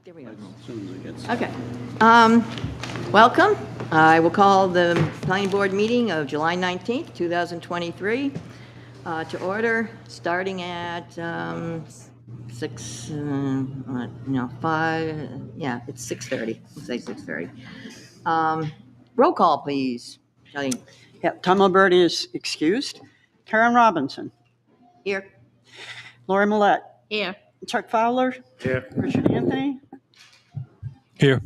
There we go. As soon as it gets. Okay. Welcome. I will call the planning board meeting of July 19th, 2023 to order, starting at 6:30. We'll say 6:30. Roll call, please. Charlene. Yep, Tom Alberti is excused. Karen Robinson. Here. Lori Millette. Here. Chuck Fowler. Here. Richard Anthony. Here.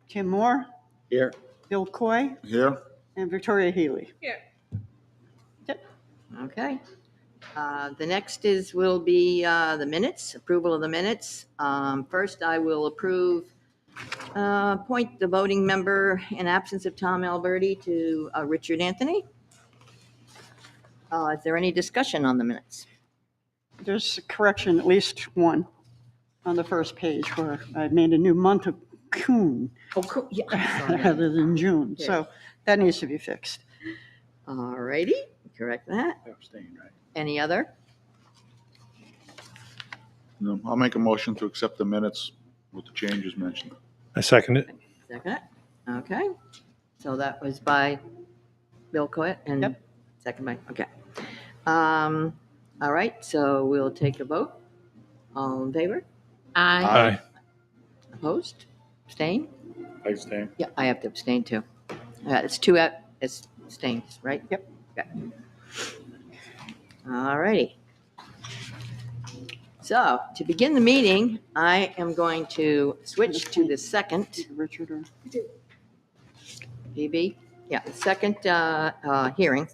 Tim Moore. Here. Bill Coy. Here. And Victoria Healy. Here. Yep. Okay. The next will be the minutes, approval of the minutes. First, I will appoint the voting member in absence of Tom Alberti to Richard Anthony. Is there any discussion on the minutes? There's a correction, at least one, on the first page where I made a new month of June Oh, cool. Yeah. I'm sorry. rather than June. So that needs to be fixed. All righty, correct that. Abstain, right? Any other? No, I'll make a motion to accept the minutes with the changes mentioned. I second it. Second. Okay. So that was by Bill Coy and Yep. second by, okay. All right, so we'll take a vote. All in favor? Aye. Opposed? Abstain? I abstain. Yeah, I have to abstain too. It's two abstains, right? Yep. Okay. All righty. So to begin the meeting, I am going to switch to the second, Richard or PB, yeah, the second hearing,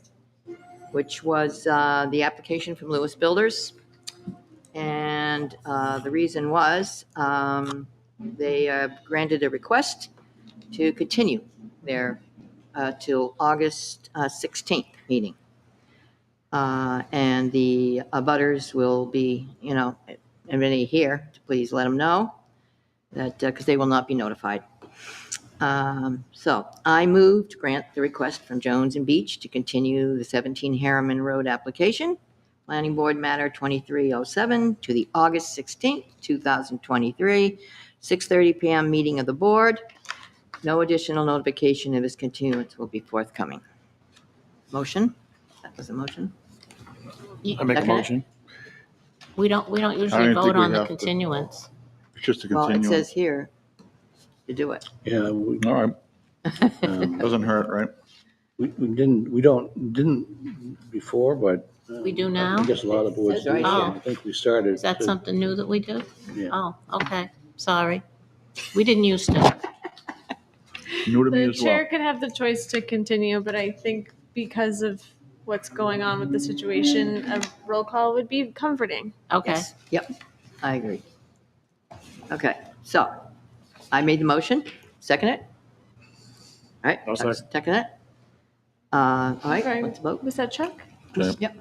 which was the application from Lewis Builders. And the reason was they granted a request to continue their till August 16th meeting. And the abutters will be, everybody here, to please let them know that, because they will not be notified. So I move to grant the request from Jones and Beach to continue the 17 Harriman Road application, Planning Board Matter 2307, to the August 16th, 2023, 6:30 PM meeting of the board. No additional notification of its continuance will be forthcoming. Motion? That was a motion? I make a Second. motion. We don't I usually don't think vote we on the have to. continuance. It's just to Well, it continue. says here to do it. Yeah, All right, doesn't hurt, right? we didn't before, but. We do now? I guess a lot of boards Says do. right here. I think we started. Is that something new that we do? Yeah. Oh, okay, sorry. We didn't used to. New to me The as well. chair could have the choice to continue, but I think because of what's going on with the situation, a roll call would be comforting. Okay, Yes. Yep, I agree. Okay, so I made the motion, second it? All right, I'll second it? All right, Okay. let's vote. Was that Chuck? Yep.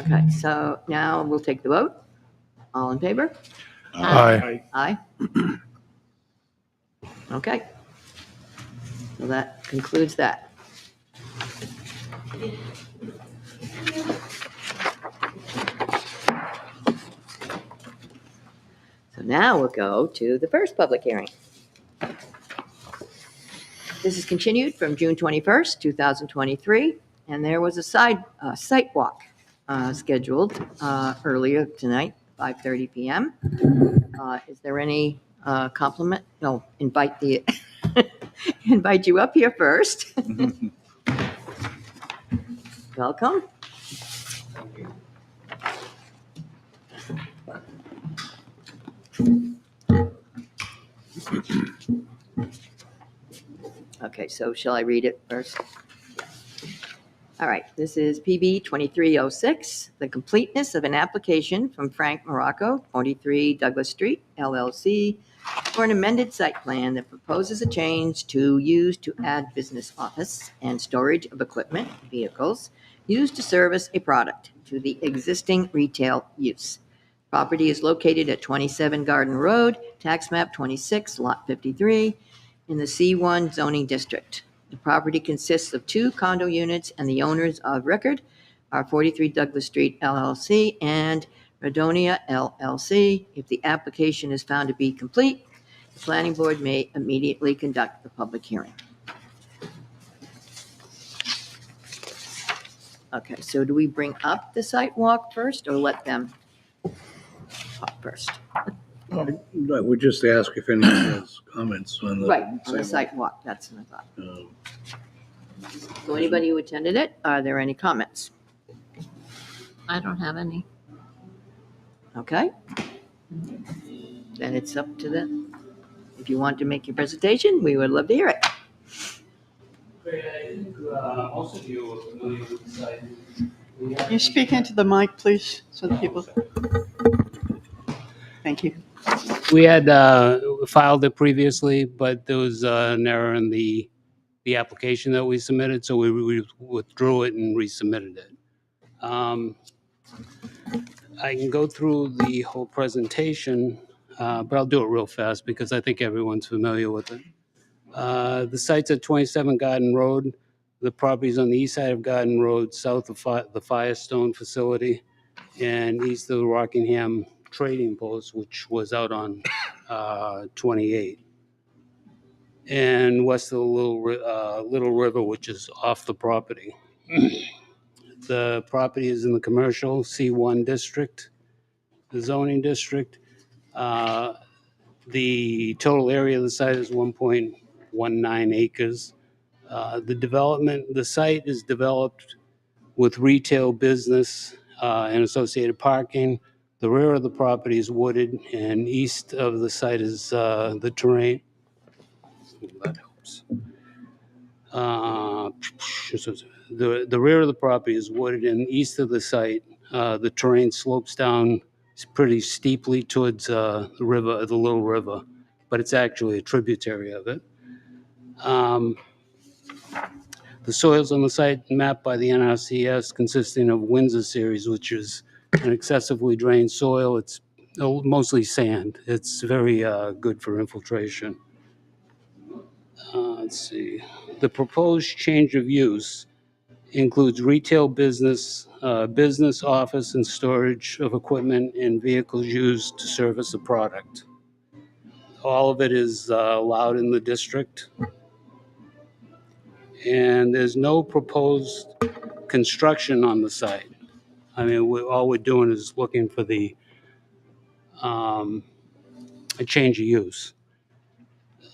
Okay, so now we'll take the vote. All in favor? Aye. Aye. Okay. So that concludes that. So now we'll go to the first public hearing. This is continued from June 21st, 2023, and there was a site walk scheduled earlier tonight, 5:30 PM. Is there any compliment? No, invite you up here first. Welcome. Okay, so shall I read it first? All right, this is PB 2306, the completeness of an application from Frank Morocco, 43 Douglas Street, LLC, for an amended site plan that proposes a change to use to add business office and storage of equipment, vehicles, used to service a product to the existing retail use. Property is located at 27 Garden Road, tax map 26, lot 53, in the C1 zoning district. The property consists of 2 condo units, and the owners of record are 43 Douglas Street LLC and Radonia LLC. If the application is found to be complete, the planning board may immediately conduct the public hearing. Okay, so do we bring up the site walk first or let them talk first? We just ask if anyone has comments on the. Right, on the site walk, that's what I thought. Um, So anybody who attended it, are there any comments? I don't have any. Okay. Then it's up to them. If you want to make your presentation, we would love to hear it. Great, I think most of you are familiar with the site. We Can you speak into the mic, please, so that people? Thank you. We had filed it previously, but there was an error in the application that we submitted, so we withdrew it and resubmitted it. I can go through the whole presentation, but I'll do it real fast because I think everyone's familiar with it. The site's at 27 Garden Road. The property's on the east side of Garden Road, south of the Firestone facility, and east of the Rockingham Trading Post, which was out on 28, and west of the Little River, which is off the property. The property is in the commercial C1 district, the zoning district. The total area of the site is 1.19 acres. The site is developed with retail business and associated parking. The rear of the property is wooded, and east of the site is the terrain. That helps. The rear of the property is wooded, and east of the site, the terrain slopes down pretty steeply towards the river, the Little River, but it's actually a tributary of it. The soils on the site mapped by the NRCS consisting of Windsor series, which is an excessively drained soil. It's mostly sand. It's very good for infiltration. Let's see. The proposed change of use includes retail business, business, office, and storage of equipment and vehicles used to service the product. All of it is allowed in the district. And there's no proposed construction on the site. I mean, all we're doing is looking for a change of use.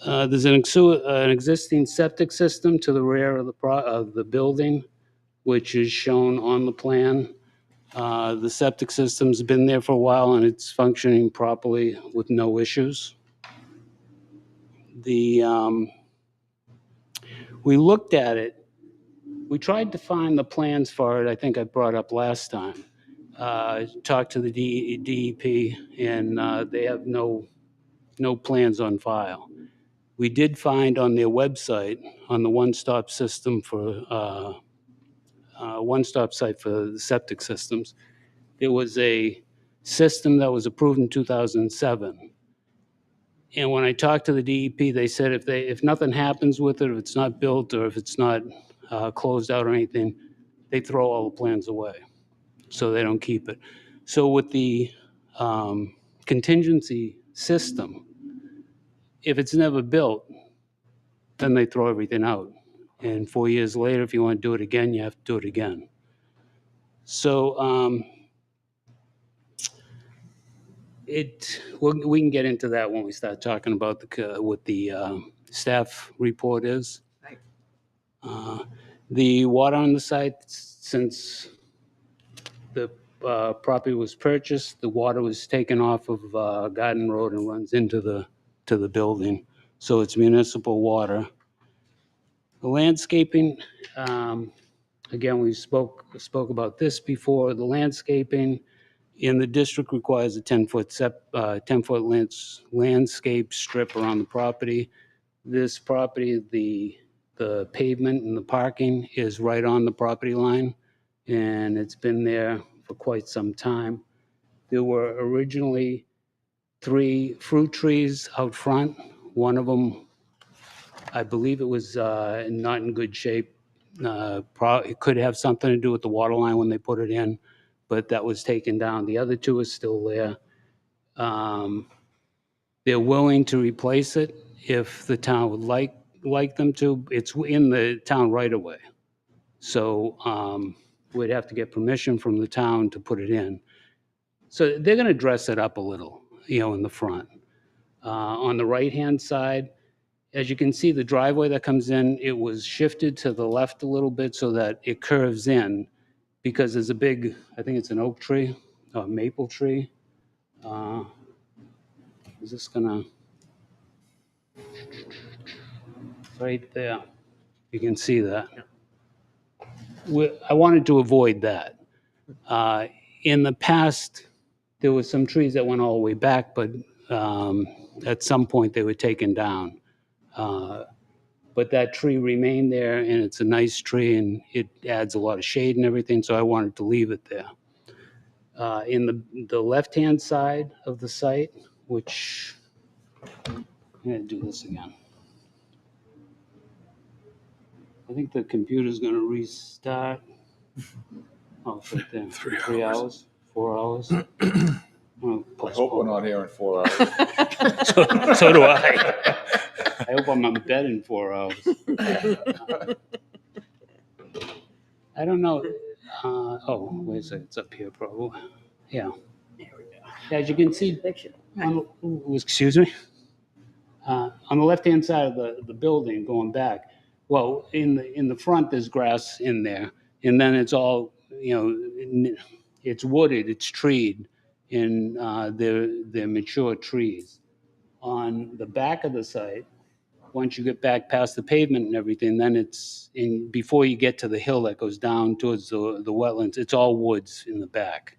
There's an existing septic system to the rear of the building, which is shown on the plan. The septic system's been there for a while and it's functioning properly with no issues. We looked at it. We tried to find the plans for it. I think I brought up last time. Talked to the DEP, and they have no plans on file. We did find on their website, on the one-stop system for one-stop site for the septic systems, there was a system that was approved in 2007. And when I talked to the DEP, they said if nothing happens with it, if it's not built or if it's not closed out or anything, they throw all the plans away, so they don't keep it. So with the contingency system, if it's never built, then they throw everything out. And 4 years later, if you want to do it again, you have to do it again. So we can get into that when we start talking about what the staff report is. Right. The water on the site, since the property was purchased, the water was taken off of Garden Road and runs into the building. So it's municipal water. The landscaping, again, we spoke about this before. The landscaping in the district requires a 10-foot landscape strip around the property. This property, the pavement and the parking is right on the property line, and it's been there for quite some time. There were originally 3 fruit trees out front. One of them, I believe it was not in good shape. It could have something to do with the water line when they put it in, but that was taken down. The other two are still there. They're willing to replace it if the town would like them to. It's in the town right away. So we'd have to get permission from the town to put it in. So they're going to dress it up a little, in the front. On the right-hand side, as you can see, the driveway that comes in, it was shifted to the left a little bit so that it curves in because there's a big, I think it's an oak tree, a maple tree. Is this gonna, right there, you can see that. I wanted to avoid that. In the past, there were some trees that went all the way back, but at some point they were taken down. But that tree remained there, and it's a nice tree, and it adds a lot of shade and everything, so I wanted to leave it there. In the left-hand side of the site, which, I'm going to do this again. I think the computer's going to restart. Oh, it's right there. 3 hours, 4 hours. I hope we're not here in 4 hours. So do I. I hope I'm in bed in 4 hours. I don't know. Wait a second. It's up here probably. Yeah. As you can see, excuse me. On the left-hand side of the building going back, well, in the front there's grass in there, and then it's all, it's wooded, it's treed, and they're mature trees. On the back of the site, once you get back past the pavement and everything, then it's before you get to the hill that goes down towards the wetlands, it's all woods in the back.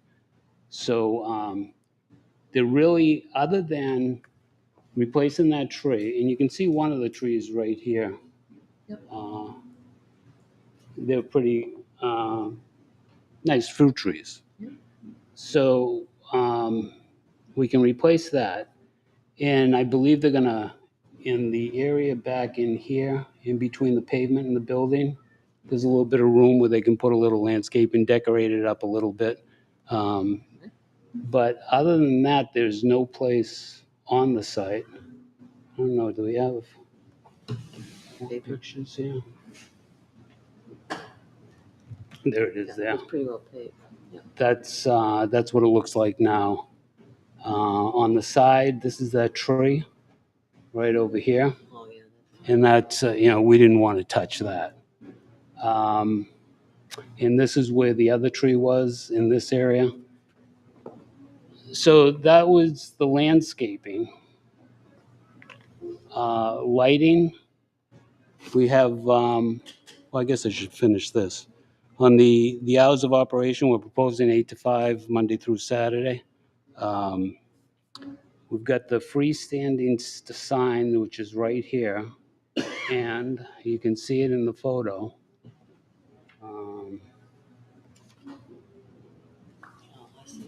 So they're really, other than replacing that tree, and you can see one of the trees right here. Yep. They're pretty nice fruit trees. Yep. So we can replace that. And I believe they're gonna, in the area back in here, in between the pavement and the building, there's a little bit of room where they can put a little landscape and decorate it up a little bit. But other than that, there's no place on the site. I don't know, do we have pictures here? There it is there. It's pretty well paved. That's what it looks like now. On the side, this is that tree right over here. Oh, yeah. And that's, we didn't want to touch that. And this is where the other tree was in this area. So that was the landscaping. Lighting, we have, well, I guess I should finish this. On the hours of operation, we're proposing 8 to 5, Monday through Saturday. We've got the freestanding sign, which is right here, and you can see it in the photo.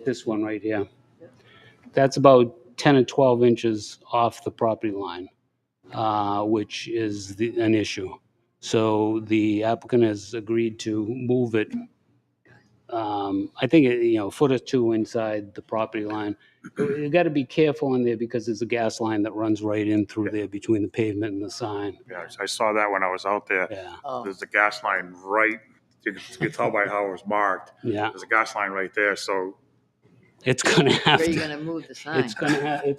This one right here. That's about 10 or 12 inches off the property line, which is an issue. So the applicant has agreed to move it, I think, a foot or two inside the property line. You got to be careful in there because there's a gas line that runs right in through there between the pavement and the sign. Yeah, I saw that when I was out there. Yeah, Oh, There's a gas line right, you can tell by how it was marked. yeah. There's a gas line right there, so It's gonna have where are you to, gonna move the sign? it's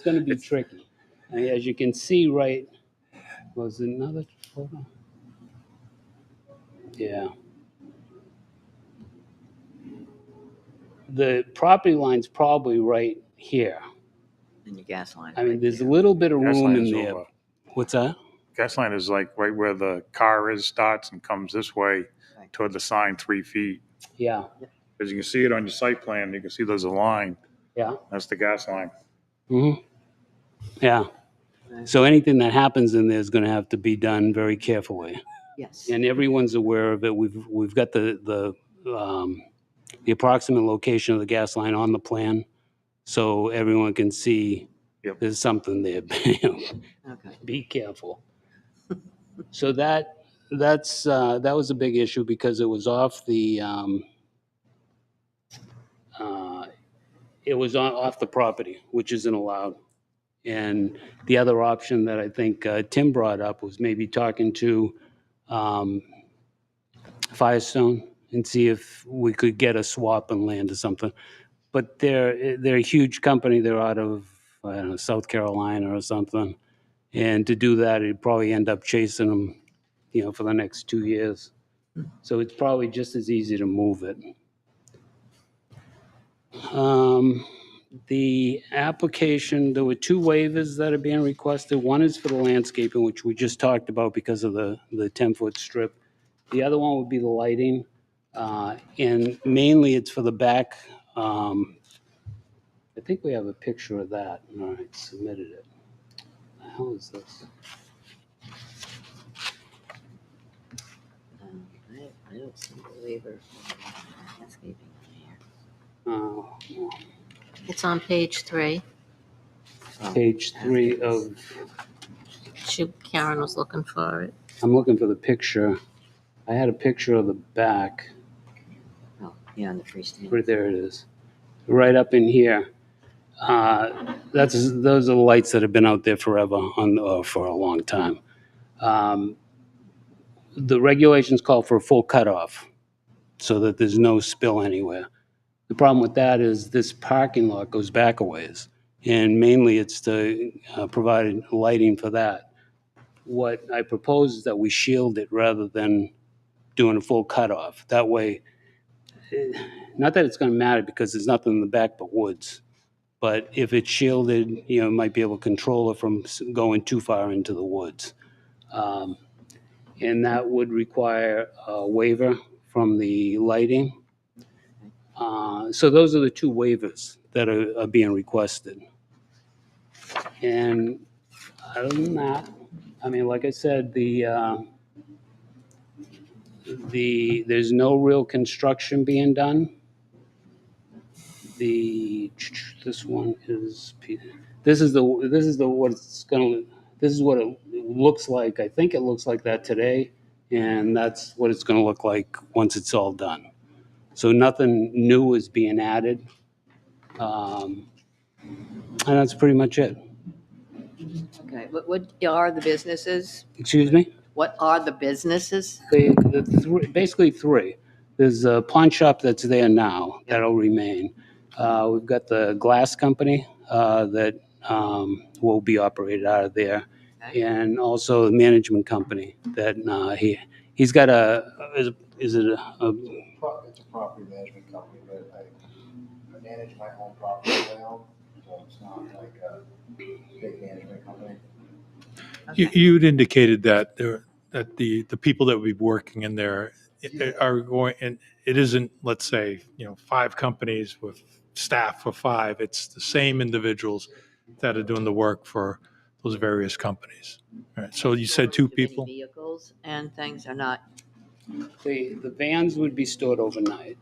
gonna be tricky. And as you can see, right, was it another photo? Yeah. The property line's probably right here. And your gas line. I mean, right there's a there. little bit of gas room line in is there. over. What's that? Gas line is like right where the car starts and comes this way Right. toward the sign 3 feet. Yeah, As you can see it on your site plan, you can see there's a line. yeah. That's the gas line. Mm-hmm. Yeah. So anything that happens in there is gonna have to be done very carefully. Yes. And everyone's aware of it. We've got the approximate location of the gas line on the plan, so everyone can see Yep. there's something there. Okay. Be careful. So that was a big issue because it was off the it was off the property, which isn't allowed. And the other option that I think Tim brought up was maybe talking to Firestone and see if we could get a swap in land or something. But they're a huge company. They're out of, I don't know, South Carolina or something. And to do that, it'd probably end up chasing them, for the next 2 years. So it's probably just as easy to move it. The application, there were 2 waivers that are being requested. One is for the landscaping, which we just talked about because of the 10-foot strip. The other one would be the lighting, and mainly it's for the back. I think we have a picture of that. All right, submitted it. What the hell is this? I don't see the waiver. Landscaping here. Oh, no. It's on page 3. Page 3 of, Karen was looking for it. I'm looking for the picture. I had a picture of the back. Oh, yeah, on the freestanding. Right there it is. Right up in here. Those are the lights that have been out there forever, for a long time. The regulations call for a full cutoff so that there's no spill anywhere. The problem with that is this parking lot goes back a ways, and mainly it's to provide lighting for that. What I propose is that we shield it rather than doing a full cutoff. That way, not that it's going to matter because there's nothing in the back but woods. But if it's shielded, it might be able to control it from going too far into the woods. And that would require a waiver from the lighting. So those are the 2 waivers that are being requested. And other than that, I mean, like I said, there's no real construction being done. This one is, this is what it looks like. I think it looks like that today, and that's what it's going to look like once it's all done. So nothing new is being added, and that's pretty much it. Okay, what are the businesses? Excuse me? What are the businesses? Basically 3. There's a pawn shop that's there now that'll remain. We've got the glass company that will be operated out of there, and also the management company that he's got is it It's a property management company, but I manage my own property on my own, so it's not like a big management company. You'd indicated that the people that would be working in there are going, and it isn't, let's say, 5 companies with staff of 5. It's the same individuals that are doing the work for those various companies. All right. So you said 2 people? Vehicles and things are not. the vans would be stored overnight.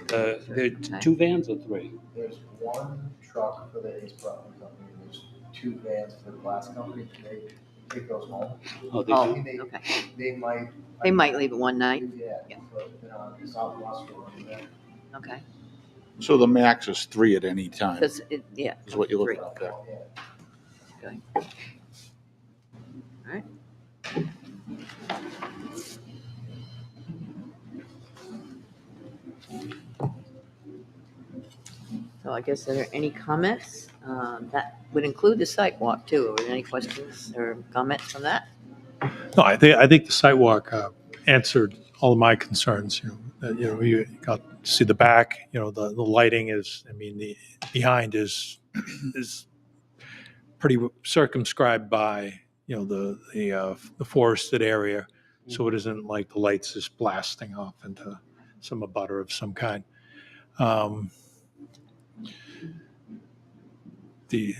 There are 2 vans or 3? There's 1 truck for the Ace Property Company, and there's 2 vans for the glass company. They take those home. Oh, they Oh, do? okay. They might leave it one night. Yeah, but Southwest or whatever. Okay. So the max is 3 at any time, Because is what you're looking 3. at there. Okay. All right. So I guess, are there any comments? That would include the site walk too. Are there any questions or comments from that? No, I think the sidewalk answered all of my concerns. You got to see the back. The lighting is. I mean, the behind is pretty circumscribed by the forested area, so it isn't like the lights just blasting off into some abutter of some kind. The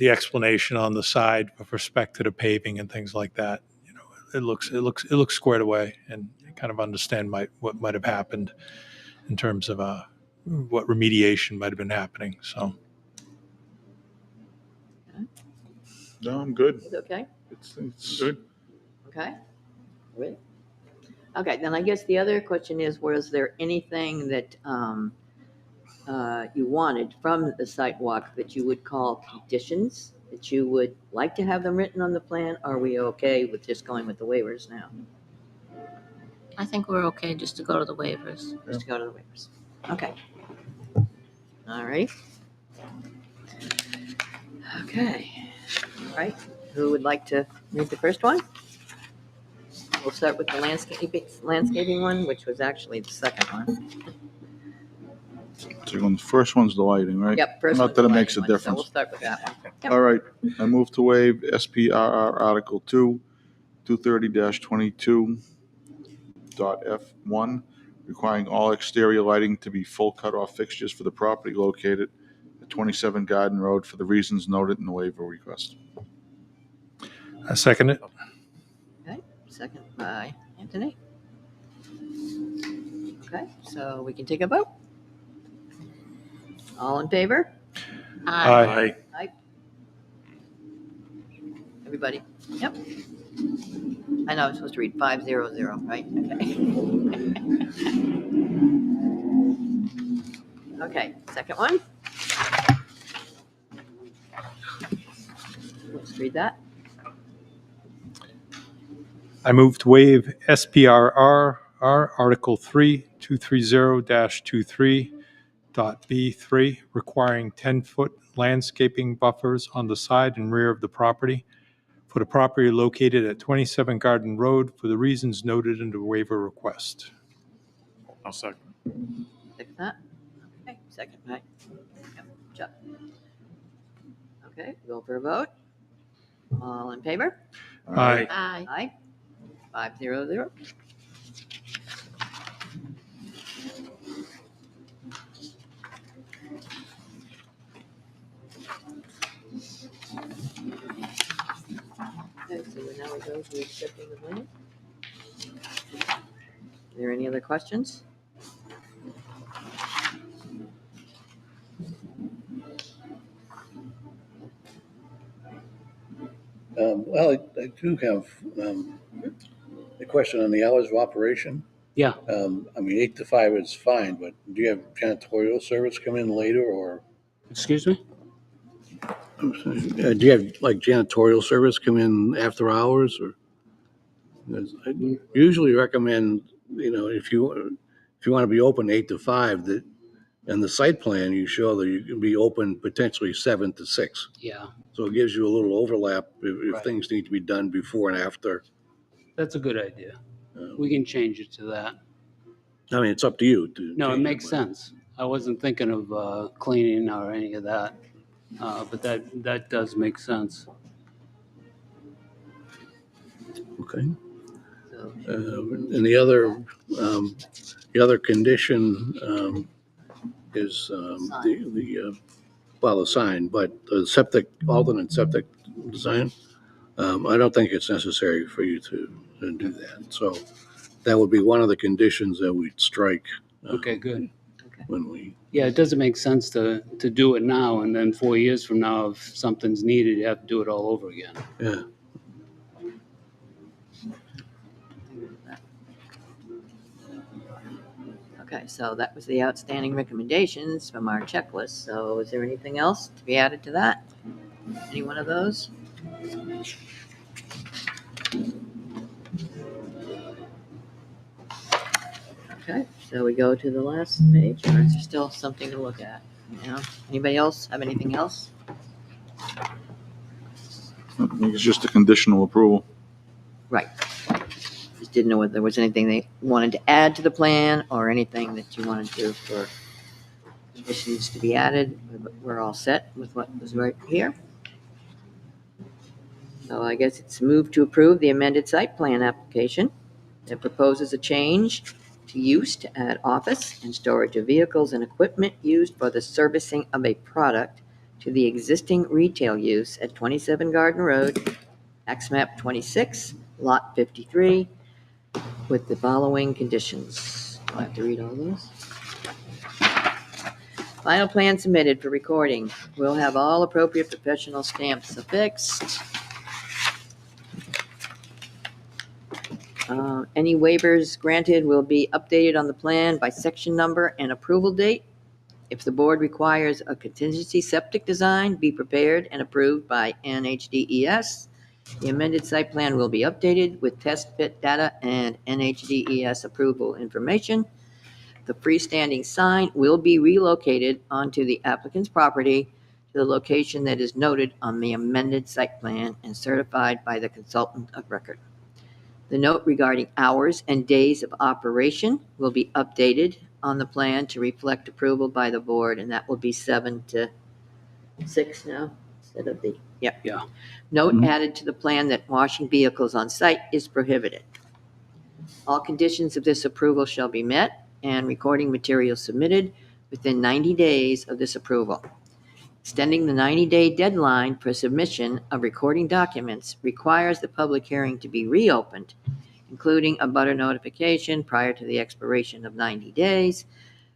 explanation on the side with respect to the paving and things like that, it looks squared away, and I kind of understand what might have happened in terms of what remediation might have been happening. So No, I'm good. Is it okay? It's good. Okay. Great. Okay, then I guess the other question is, was there anything that you wanted from the site walk that you would call conditions, that you would like to have them written on the plan? Or are we okay with just going with the waivers now? I think we're okay just to go to the waivers. Just to go to the waivers. Okay. All right. Okay. All right. Who would like to read the first one? We'll start with the landscaping one, which was actually the second one. So the first one's the lighting, right? Yep, first Not one's that the it makes a lighting one, so we'll difference. start with that one. Yep. All right, I move to waive SPRR Article 2, 230-22.f1, requiring all exterior lighting to be full cutoff fixtures for the property located at 27 Garden Road for the reasons noted in the waiver request. I second it. Okay, second by Anthony. Okay, so we can take a vote. All in favor? Aye. Everybody? Yep. I know I'm supposed to read 500, right? Okay. Okay, second one. Let's read that. I move to waive SPRR Article 3, 230-23.B3, requiring 10-foot landscaping buffers on the side and rear of the property for the property located at 27 Garden Road for the reasons noted in the waiver request. I'll second. Second that. Okay, second, right? Yep, Chuck. Okay, go for a vote. All in favor? Aye. Aye. Aye. 500. Okay, so now we go to accepting the plan. Are there any other questions? Well, I do have a question on the hours of operation. Yeah. I mean, 8 to 5 is fine, but do you have janitorial service come in later, or Excuse me? do you have like janitorial service come in after hours, or? 'Cause I usually recommend, if you want to be open 8 to 5, that in the site plan you show that you can be open potentially 7 to 6. Yeah, So it gives you a little overlap if Right. things need to be done before and after. that's a good idea. We can change it to that. I mean, it's up to you to. No, it change makes but- sense. I wasn't thinking of cleaning or any of that, but that does make sense. Okay. So, And the other condition is the sign, but the alternate septic design, I don't think it's necessary for you to do that. So that would be one of the conditions that we'd strike Okay, good. when we, Yeah, it doesn't make sense to do it now, and then 4 years from now, if something's needed, you have to do it all over again. yeah. okay, so that was the outstanding recommendations from our checklist. So is there anything else to be added to that? Any one of those? Okay, so we go to the last page, or is there still something to look at? Anybody else have anything else? I think it's just a conditional approval. Right. Just didn't know whether there was anything they wanted to add to the plan or anything that you wanted to for conditions to be added. We're all set with what was right here. So I guess it's moved to approve the amended site plan application that proposes a change to use to add office and storage of vehicles and equipment used for the servicing of a product to the existing retail use at 27 Garden Road, tax map 26, lot 53, with the following conditions. Do I have to read all those? Final plan submitted for recording. We'll have all appropriate professional stamps affixed. Any waivers granted will be updated on the plan by section number and approval date. If the board requires a contingency septic design be prepared and approved by NHDES, the amended site plan will be updated with test pit data and NHDES approval information. The freestanding sign will be relocated onto the applicant's property to the location that is noted on the amended site plan and certified by the consultant of record. The note regarding hours and days of operation will be updated on the plan to reflect approval by the board, and that will be 7 to 6 now instead of the, yep. Yeah. Note Mhm. added to the plan that washing vehicles on site is prohibited. All conditions of this approval shall be met and recording materials submitted within 90 days of this approval. Extending the 90-day deadline for submission of recording documents requires the public hearing to be reopened, including a butter notification prior to the expiration of 90 days.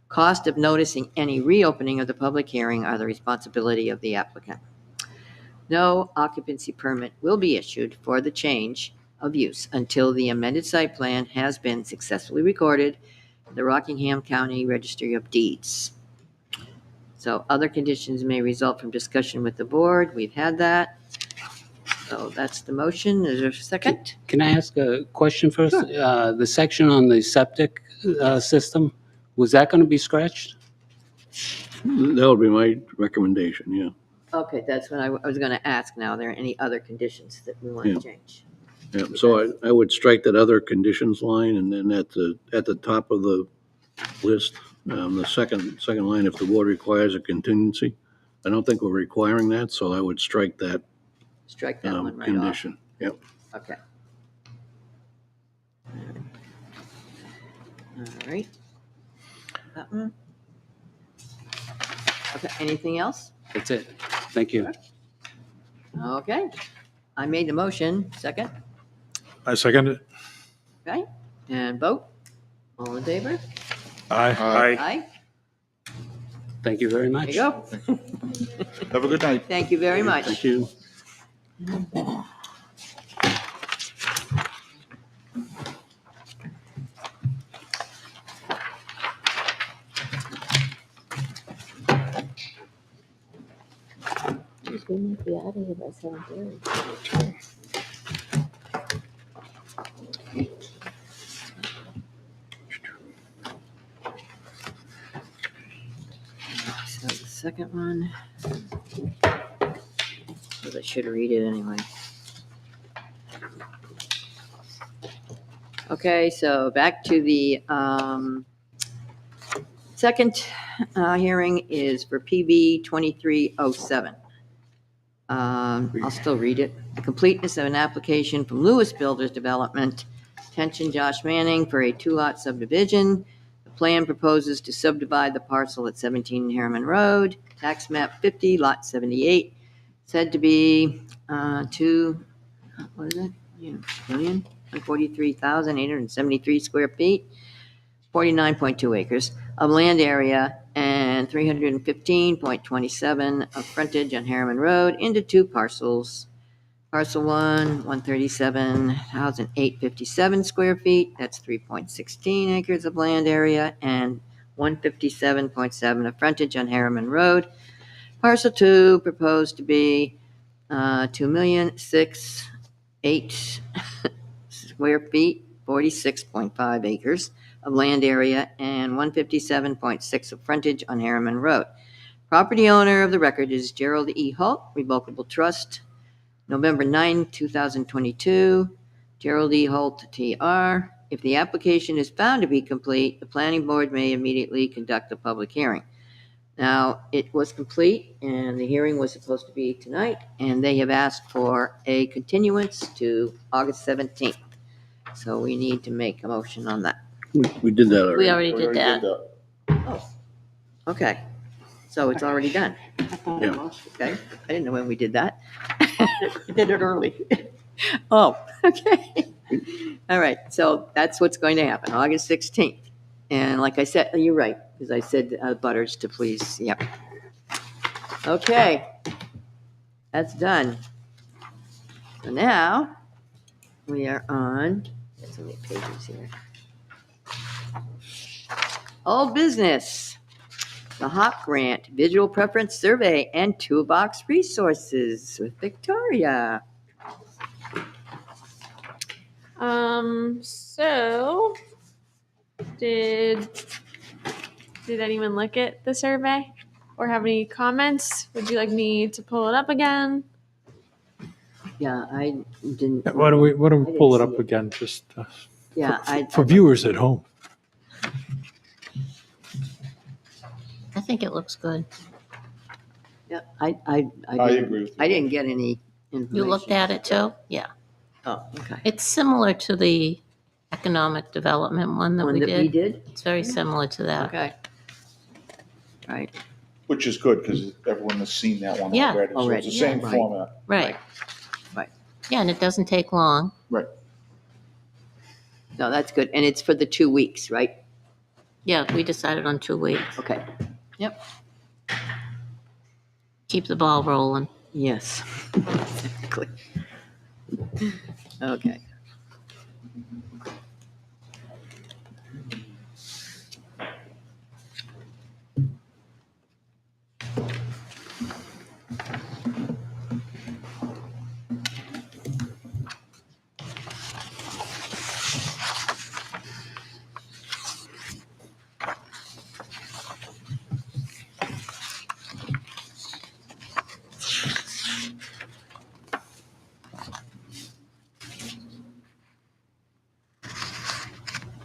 Cost of noticing any reopening of the public hearing are the responsibility of the applicant. No occupancy permit will be issued for the change of use until the amended site plan has been successfully recorded in the Rockingham County Registry of Deeds. So other conditions may result from discussion with the board. We've had that. So that's the motion. Is there a second? Can I ask a question first? The section on the septic system, was that going to be scratched? That would be my recommendation, yeah. Okay, that's what I was going to ask now. Are there any other conditions that we want Yeah. to change? Yeah, so I would strike that other conditions line, and then at the top of the list, the second line, if the board requires a contingency. I don't think we're requiring that, so I would strike that Strike that one right off. condition. Yep. Okay. All right. That one. Okay, anything else? That's it. Thank you. Okay. I made the motion. Second? I second it. Okay. And vote? All in favor? Aye. Aye. Aye. Thank you very There much. you go. Have a good night. Thank you very much. Thank you. We might be out of here by 7:30. So the second one. Because I should read it anyway. Okay, so back to the second hearing is for PB 2307. I'll still read it. The completeness of an application from Lewis Builders Development, attention Josh Manning, for a two-lot subdivision. The plan proposes to subdivide the parcel at 17 Harriman Road, tax map 50, lot 78, said to be what is it? 143,873 square feet, 49.2 acres of land area, and 315.27 of frontage on Harriman Road into two parcels. Parcel 1, 137,857 square feet, that's 3.16 acres of land area, and 157.7 of frontage on Harriman Road. Parcel 2 proposed to be 2,006,800 square feet, 46.5 acres of land area, and 157.6 of frontage on Harriman Road. Property owner of the record is Gerald E. Holt, Revocable Trust, November 9, 2022. Gerald E. Holt, TR. If the application is found to be complete, the planning board may immediately conduct a public hearing. Now, it was complete, and the hearing was supposed to be tonight, and they have asked for a continuance to August 17th. So we need to make a motion on that. We did that We already. already did that. Okay, so it's already done. I thought Yeah. it was. Okay, I didn't know when we did that. You did it early. Oh, okay. All right, so that's what's going to happen, August 16th. And like I said, you're right, because I said butters to please, yep. Okay, that's done. So now, we are on, there's so many pages here. Old business. the HOP Grant Visual Preference Survey and Toolbox Resources with Victoria. So did anyone look at the survey or have any comments? Would you like me to pull it up again? Yeah, I didn't. Why don't we pull it I didn't up see it. again, just Yeah, for viewers at home? I think it looks good. Yeah, I didn't, agree with you. I didn't get any information. You looked at it too? Yeah. Oh, okay. It's similar to the economic development one that One we that we did. did? It's very similar to that. Okay. Right. Which is good, because everyone has seen that one Yeah. already. So Already, it's the same yeah, right. format. Right. Right. Yeah, and it doesn't take long. Right. No, that's good. And it's for the 2 weeks, right? Yeah, we decided on 2 weeks. Okay. Yep. Keep the ball rolling. Yes. Exactly. Okay.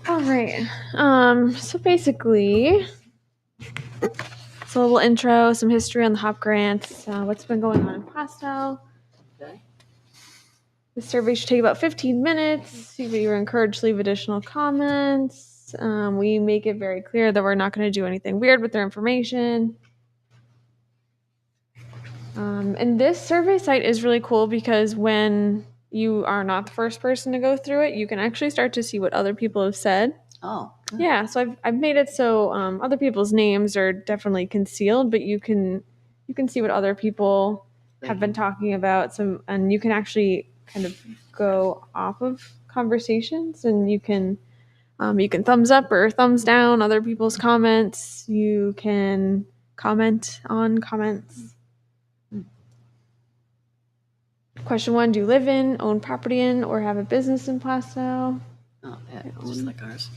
All right. So basically, it's a little intro, some history on the HOP grants, what's been going on in Plaistow. Okay. The survey should take about 15 minutes. You're encouraged to leave additional comments. We make it very clear that we're not going to do anything weird with their information. And this survey site is really cool because when you are not the first person to go through it, you can actually start to see what other people have said. Oh. Good. Yeah, so I've made it so other people's names are definitely concealed, but you can see what other people have been talking about. And you can actually kind of go off of conversations, and you can thumbs up or thumbs down other people's comments. You can comment on comments. Question 1: do you live in, own property in, or have a business in Plaistow? Oh, yeah, just like ours.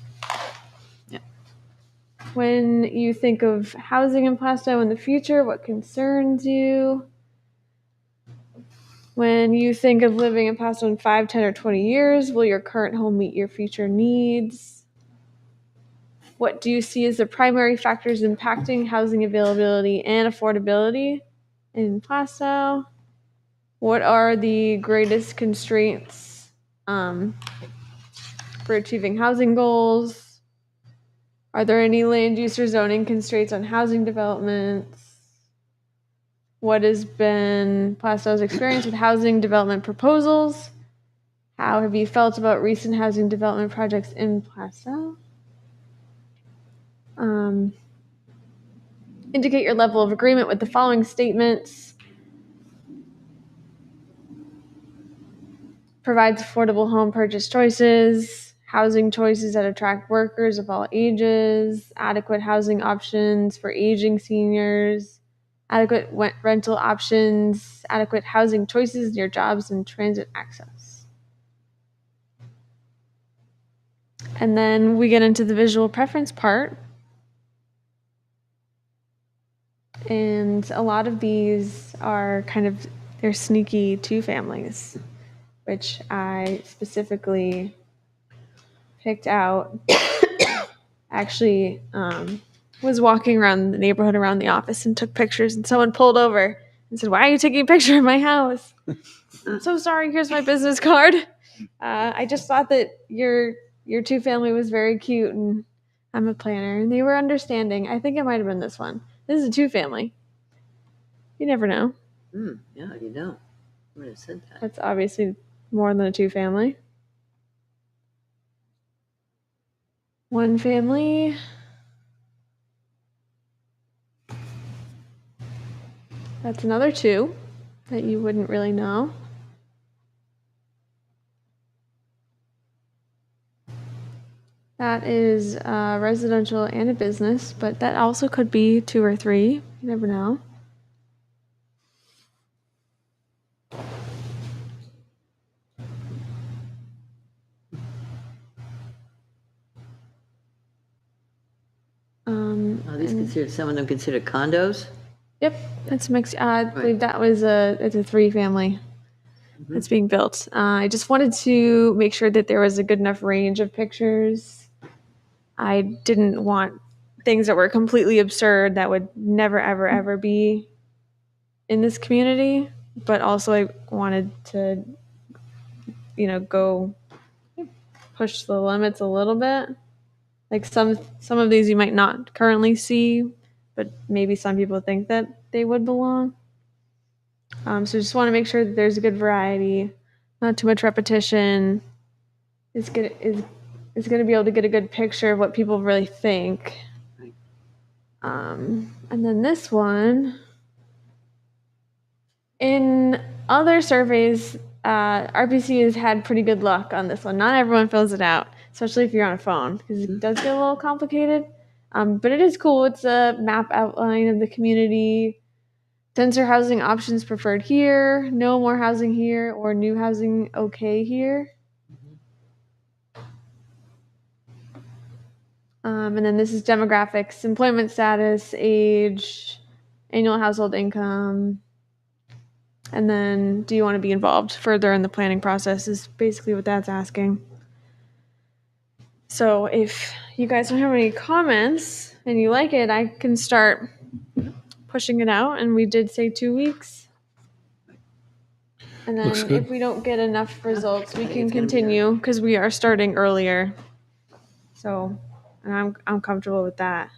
When you think of housing in Plaistow in the future, what concerns you? When you think of living in Plaistow in 5, 10, or 20 years, will your current home meet your future needs? What do you see as the primary factors impacting housing availability and affordability in Plaistow? What are the greatest constraints for achieving housing goals? Are there any land use or zoning constraints on housing developments? What has been Plaistow's experience with housing development proposals? How have you felt about recent housing development projects in Plaistow? Indicate your level of agreement with the following statements. Provides affordable home purchase choices, housing choices that attract workers of all ages, adequate housing options for aging seniors, adequate rental options, adequate housing choices near jobs and transit access. And then we get into the visual preference part. And a lot of these are they're sneaky 2-families, which I specifically picked out. Actually, was walking around the neighborhood around the office and took pictures, and someone pulled over and said, "Why are you taking a picture of my house?" "I'm so sorry, here's my business card. I just thought that your 2-family was very cute, and I'm a planner." And they were understanding. I think it might have been this one. This is a 2-family. You never know. Yeah, you know. I'm going to send that. That's obviously more than a 2-family. 1 family. That's another 2 that you wouldn't really know. That is residential and a business, but that also could be 2 or 3. You never know. Are these And- considered, some of them considered condos? Yep, that's mixed. I believe that was it's a 3-family that's being built. I just wanted to make sure that there was a good enough range of pictures. I didn't want things that were completely absurd that would never, ever, ever be in this community, but also I wanted to, go push the limits a little bit. Like some of these you might not currently see, but maybe some people think that they would belong. So just want to make sure that there's a good variety, not too much repetition. Is gonna be able to get a good picture of what people really think. And then this one, in other surveys, RPC has had pretty good luck on this one. Not everyone fills it out, especially if you're on a phone, because it does get a little complicated. But it is cool. It's a map outline of the community. Denser housing options preferred here, no more housing here, or new housing okay here. And then this is demographics, employment status, age, annual household income. And then do you want to be involved further in the planning process is basically what that's asking. So if you guys don't have any comments and you like it, I can start pushing it out. And we did say 2 weeks. And then Looks good. if we don't get enough results, we I think can it's gonna be continue because we are starting earlier. So, and I'm comfortable with that.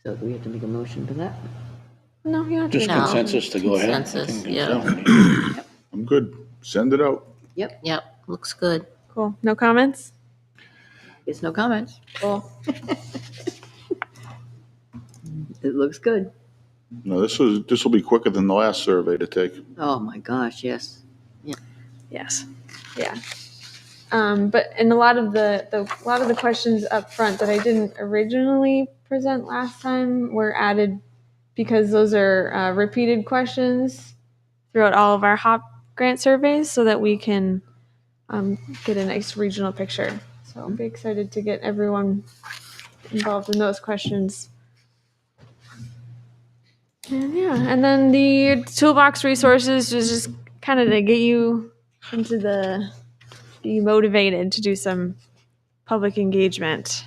So do we have to make a motion for that? No, you don't have to. Just No. consensus to go ahead. I Consensus, think yeah. so. I'm good. Send it out. Yep, Yep, looks good. Cool. No comments? it's no comments. Cool. It looks good. No, this will be quicker than the last survey to take. Oh, my gosh, yes. Yes. Yeah. But in a lot of the questions up front that I didn't originally present last time were added because those are repeated questions throughout all of our HOP grant surveys so that we can get a nice regional picture. So I'll be excited to get everyone involved in those questions. And yeah, and then the toolbox resources is just kind of to get you into be motivated to do some public engagement.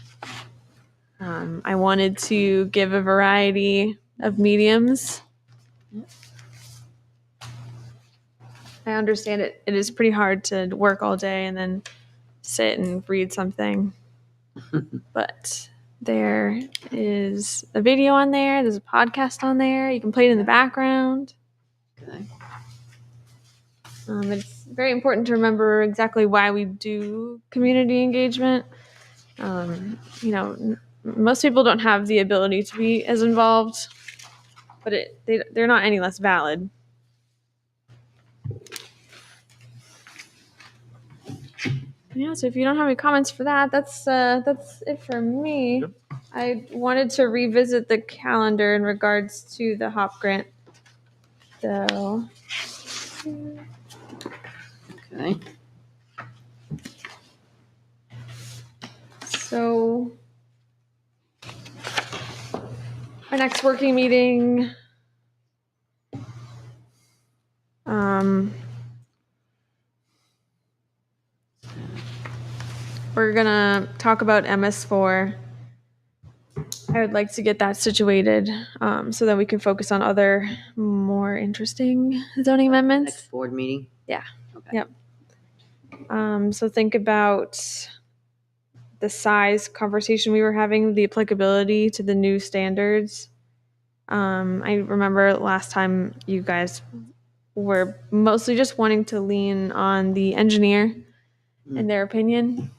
I wanted to give a variety of mediums. I understand it is pretty hard to work all day and then sit and read something. But there is a video on there, there's a podcast on there, you can play it in the background. Okay. It's very important to remember exactly why we do community engagement. Most people don't have the ability to be as involved, but they're not any less valid. Yeah, so if you don't have any comments for that, that's it for me. Yep. I wanted to revisit the calendar in regards to the HOP grant. So, Okay. so our next working meeting, we're gonna talk about MS4. I would like to get that situated so that we can focus on other more interesting zoning amendments. Next board meeting? Yeah. Okay. Yep. So think about the size conversation we were having, the applicability to the new standards. I remember last time you guys were mostly just wanting to lean on the engineer and their opinion.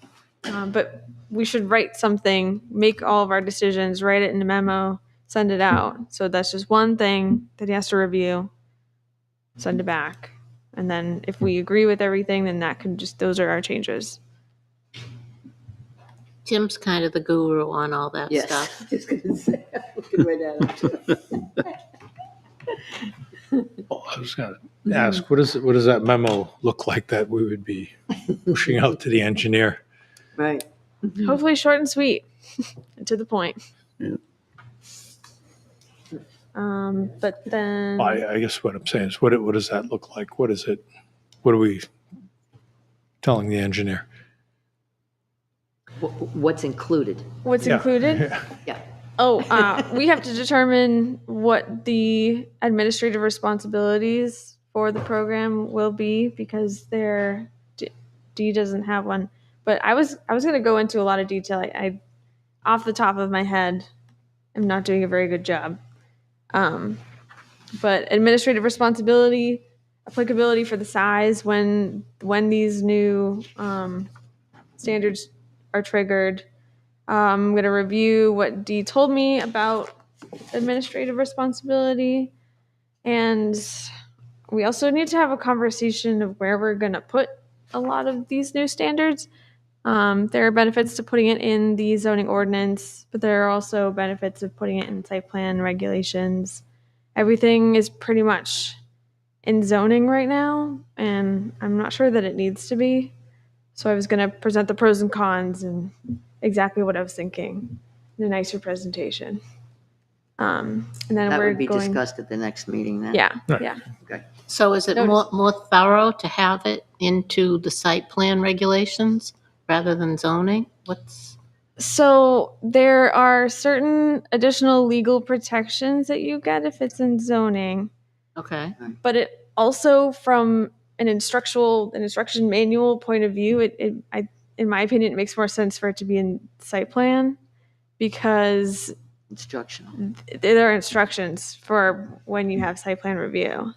But we should write something, make all of our decisions, write it in a memo, send it out. So that's just one thing that he has to review, send it back. And then if we agree with everything, then those are our changes. Tim's kind of the guru on all that Yes, stuff. I was gonna say, I'm looking right at him too. Oh, I was going to ask, what does that memo look like that we would be pushing out to the engineer? Right. Hopefully short and sweet and to the point. Yeah. But then I guess what I'm saying is, what does that look like? What is it? What are we telling the engineer? What's included? what's Yeah. included? Yeah. Yeah. Oh, we have to determine what the administrative responsibilities for the program will be because D doesn't have one. But I was going to go into a lot of detail. I off the top of my head, am not doing a very good job. But administrative responsibility, applicability for the size when these new standards are triggered. I'm going to review what Dee told me about administrative responsibility. And we also need to have a conversation of where we're going to put a lot of these new standards. There are benefits to putting it in the zoning ordinance, but there are also benefits of putting it in site plan regulations. Everything is pretty much in zoning right now, and I'm not sure that it needs to be. So I was going to present the pros and cons and exactly what I was thinking in a nicer presentation. And then That we're would be going. discussed at the next meeting then. Yeah, Right. yeah. Okay. So is it more thorough to have it into the site plan regulations rather than zoning? So there are certain additional legal protections that you get if it's in zoning, Okay. but it also from an instruction manual point of view, in my opinion, it makes more sense for it to be in site plan because Instructional. there are instructions for when you have site plan review.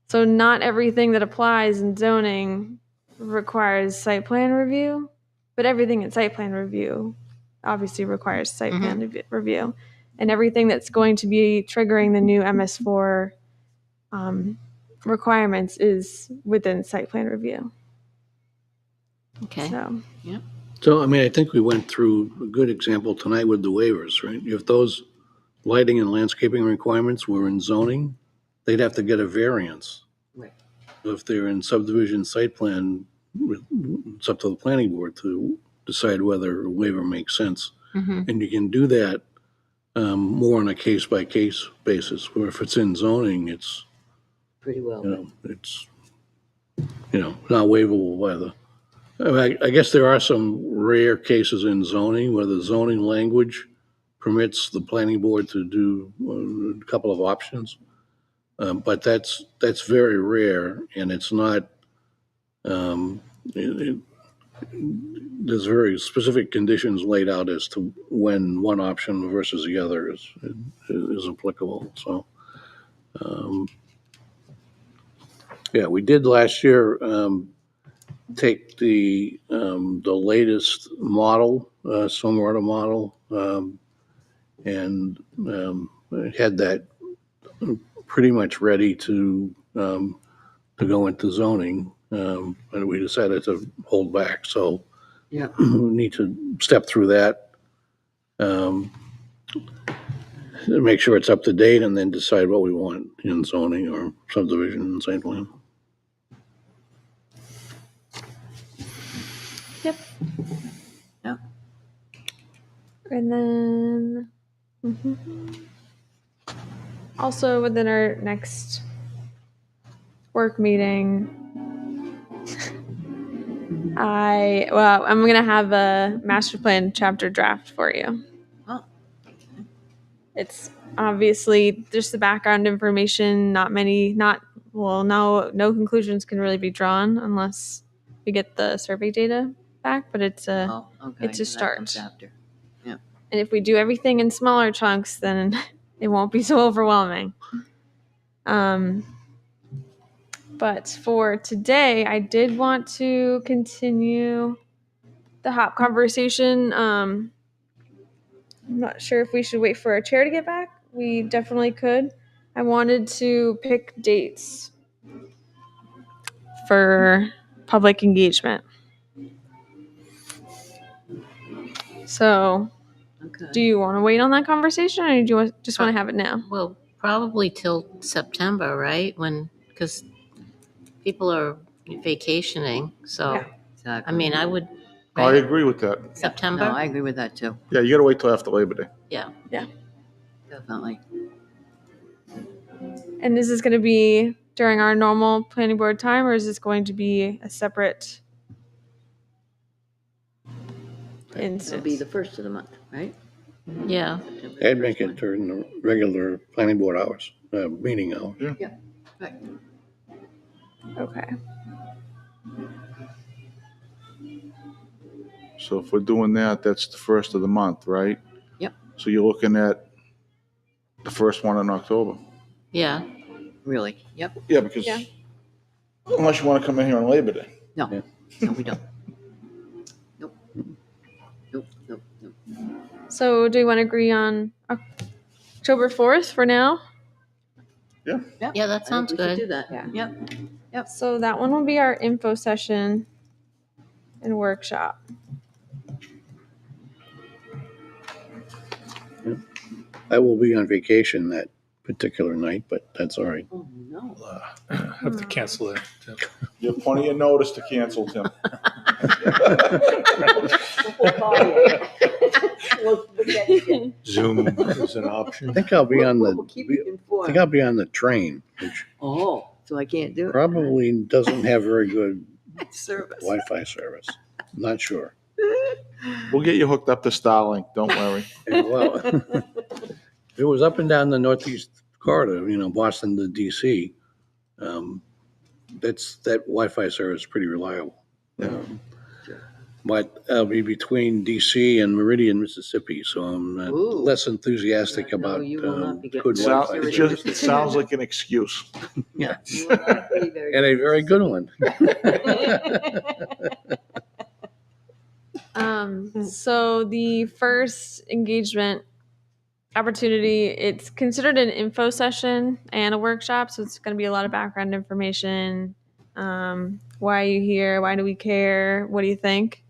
So not everything that applies in zoning requires site plan review, but everything in site plan review obviously requires site plan review. And everything that's going to be triggering the new MS4 requirements is within site plan review. Okay. So, I mean, I think we went through a good example tonight with the waivers, right? If those lighting and landscaping requirements were in zoning, they'd have to get a variance. Right. If they're in subdivision site plan, it's up to the planning board to decide whether a waiver makes sense. And you can do that more on a case-by-case basis, where if it's in zoning, it's, Pretty well. it's, not waivable by the, I guess there are some rare cases in zoning where the zoning language permits the planning board to do a couple of options. But that's very rare, and it's not, there's very specific conditions laid out as to when one option versus the other is applicable. So, yeah, we did last year take the latest model, stormwater model, and had that pretty much ready to go into zoning, and we decided to hold back. So Yeah. we need to step through that, make sure it's up to date, and then decide what we want in zoning or subdivision and site plan. Yep. Yeah. And then also within our next work meeting, I'm going to have a master plan chapter draft for you. Oh. It's obviously just the background information, no conclusions can really be drawn unless we get the survey data back, but it's a Okay. it's a So that comes start. after. Yeah. And if we do everything in smaller chunks, then it won't be so overwhelming. But for today, I did want to continue the HOP conversation. I'm not sure if we should wait for our chair to get back. We definitely could. I wanted to pick dates for public engagement. So do Okay. you want to wait on that conversation, or do you just want to have it now? Well, probably till September, right? Because people are vacationing, so, Yeah. Exactly. I mean, I would, I right? agree with that. No, I September? agree with that too. Yeah, you gotta wait till after Labor Day. Yeah. Definitely. And is this going to be during our normal planning board time, or is this going to be a separate It'll instance? be the first of the month, right? Yeah. September I'd make first it during the regular planning board hours, meeting hours. one. Right. Okay. So if we're doing that, that's the first of the month, right? Yep. So you're looking at the first one in October. Yeah. Really? Yep. Yeah, because Yeah. unless you want to come in here on Labor Day. No, Yeah. no, we don't. Nope. Nope, nope, nope. So do we want to agree on October 4th for now? Yeah, that I think sounds we should do good. that. Yeah. Yep. So that one will be our info session and workshop. I will be on vacation that particular night, but that's all right. Oh, no. Have to cancel it. You have plenty of notice to cancel, Tim. We'll call you. We'll get you. Zoom is an I option. think I'll be on We'll keep you I think informed. I'll be on the train, which Oh, so I can't do it. probably doesn't have very good Service. Wi-Fi service. Not sure. We'll get you hooked up to Starlink, don't worry. And, well, it was up and down the Northeast corridor, Boston to DC. That Wi-Fi service is pretty reliable. But I'll be between DC and Meridian, Mississippi, so I'm Ooh. less enthusiastic No, about you will not be getting good that. Wi-Fi service. It sounds like an excuse. Yeah. You will not be very And a very good one. So the first engagement opportunity, it's considered an info session and a workshop. So it's going to be a lot of background information. Why are you here? Why do we care? What do you think?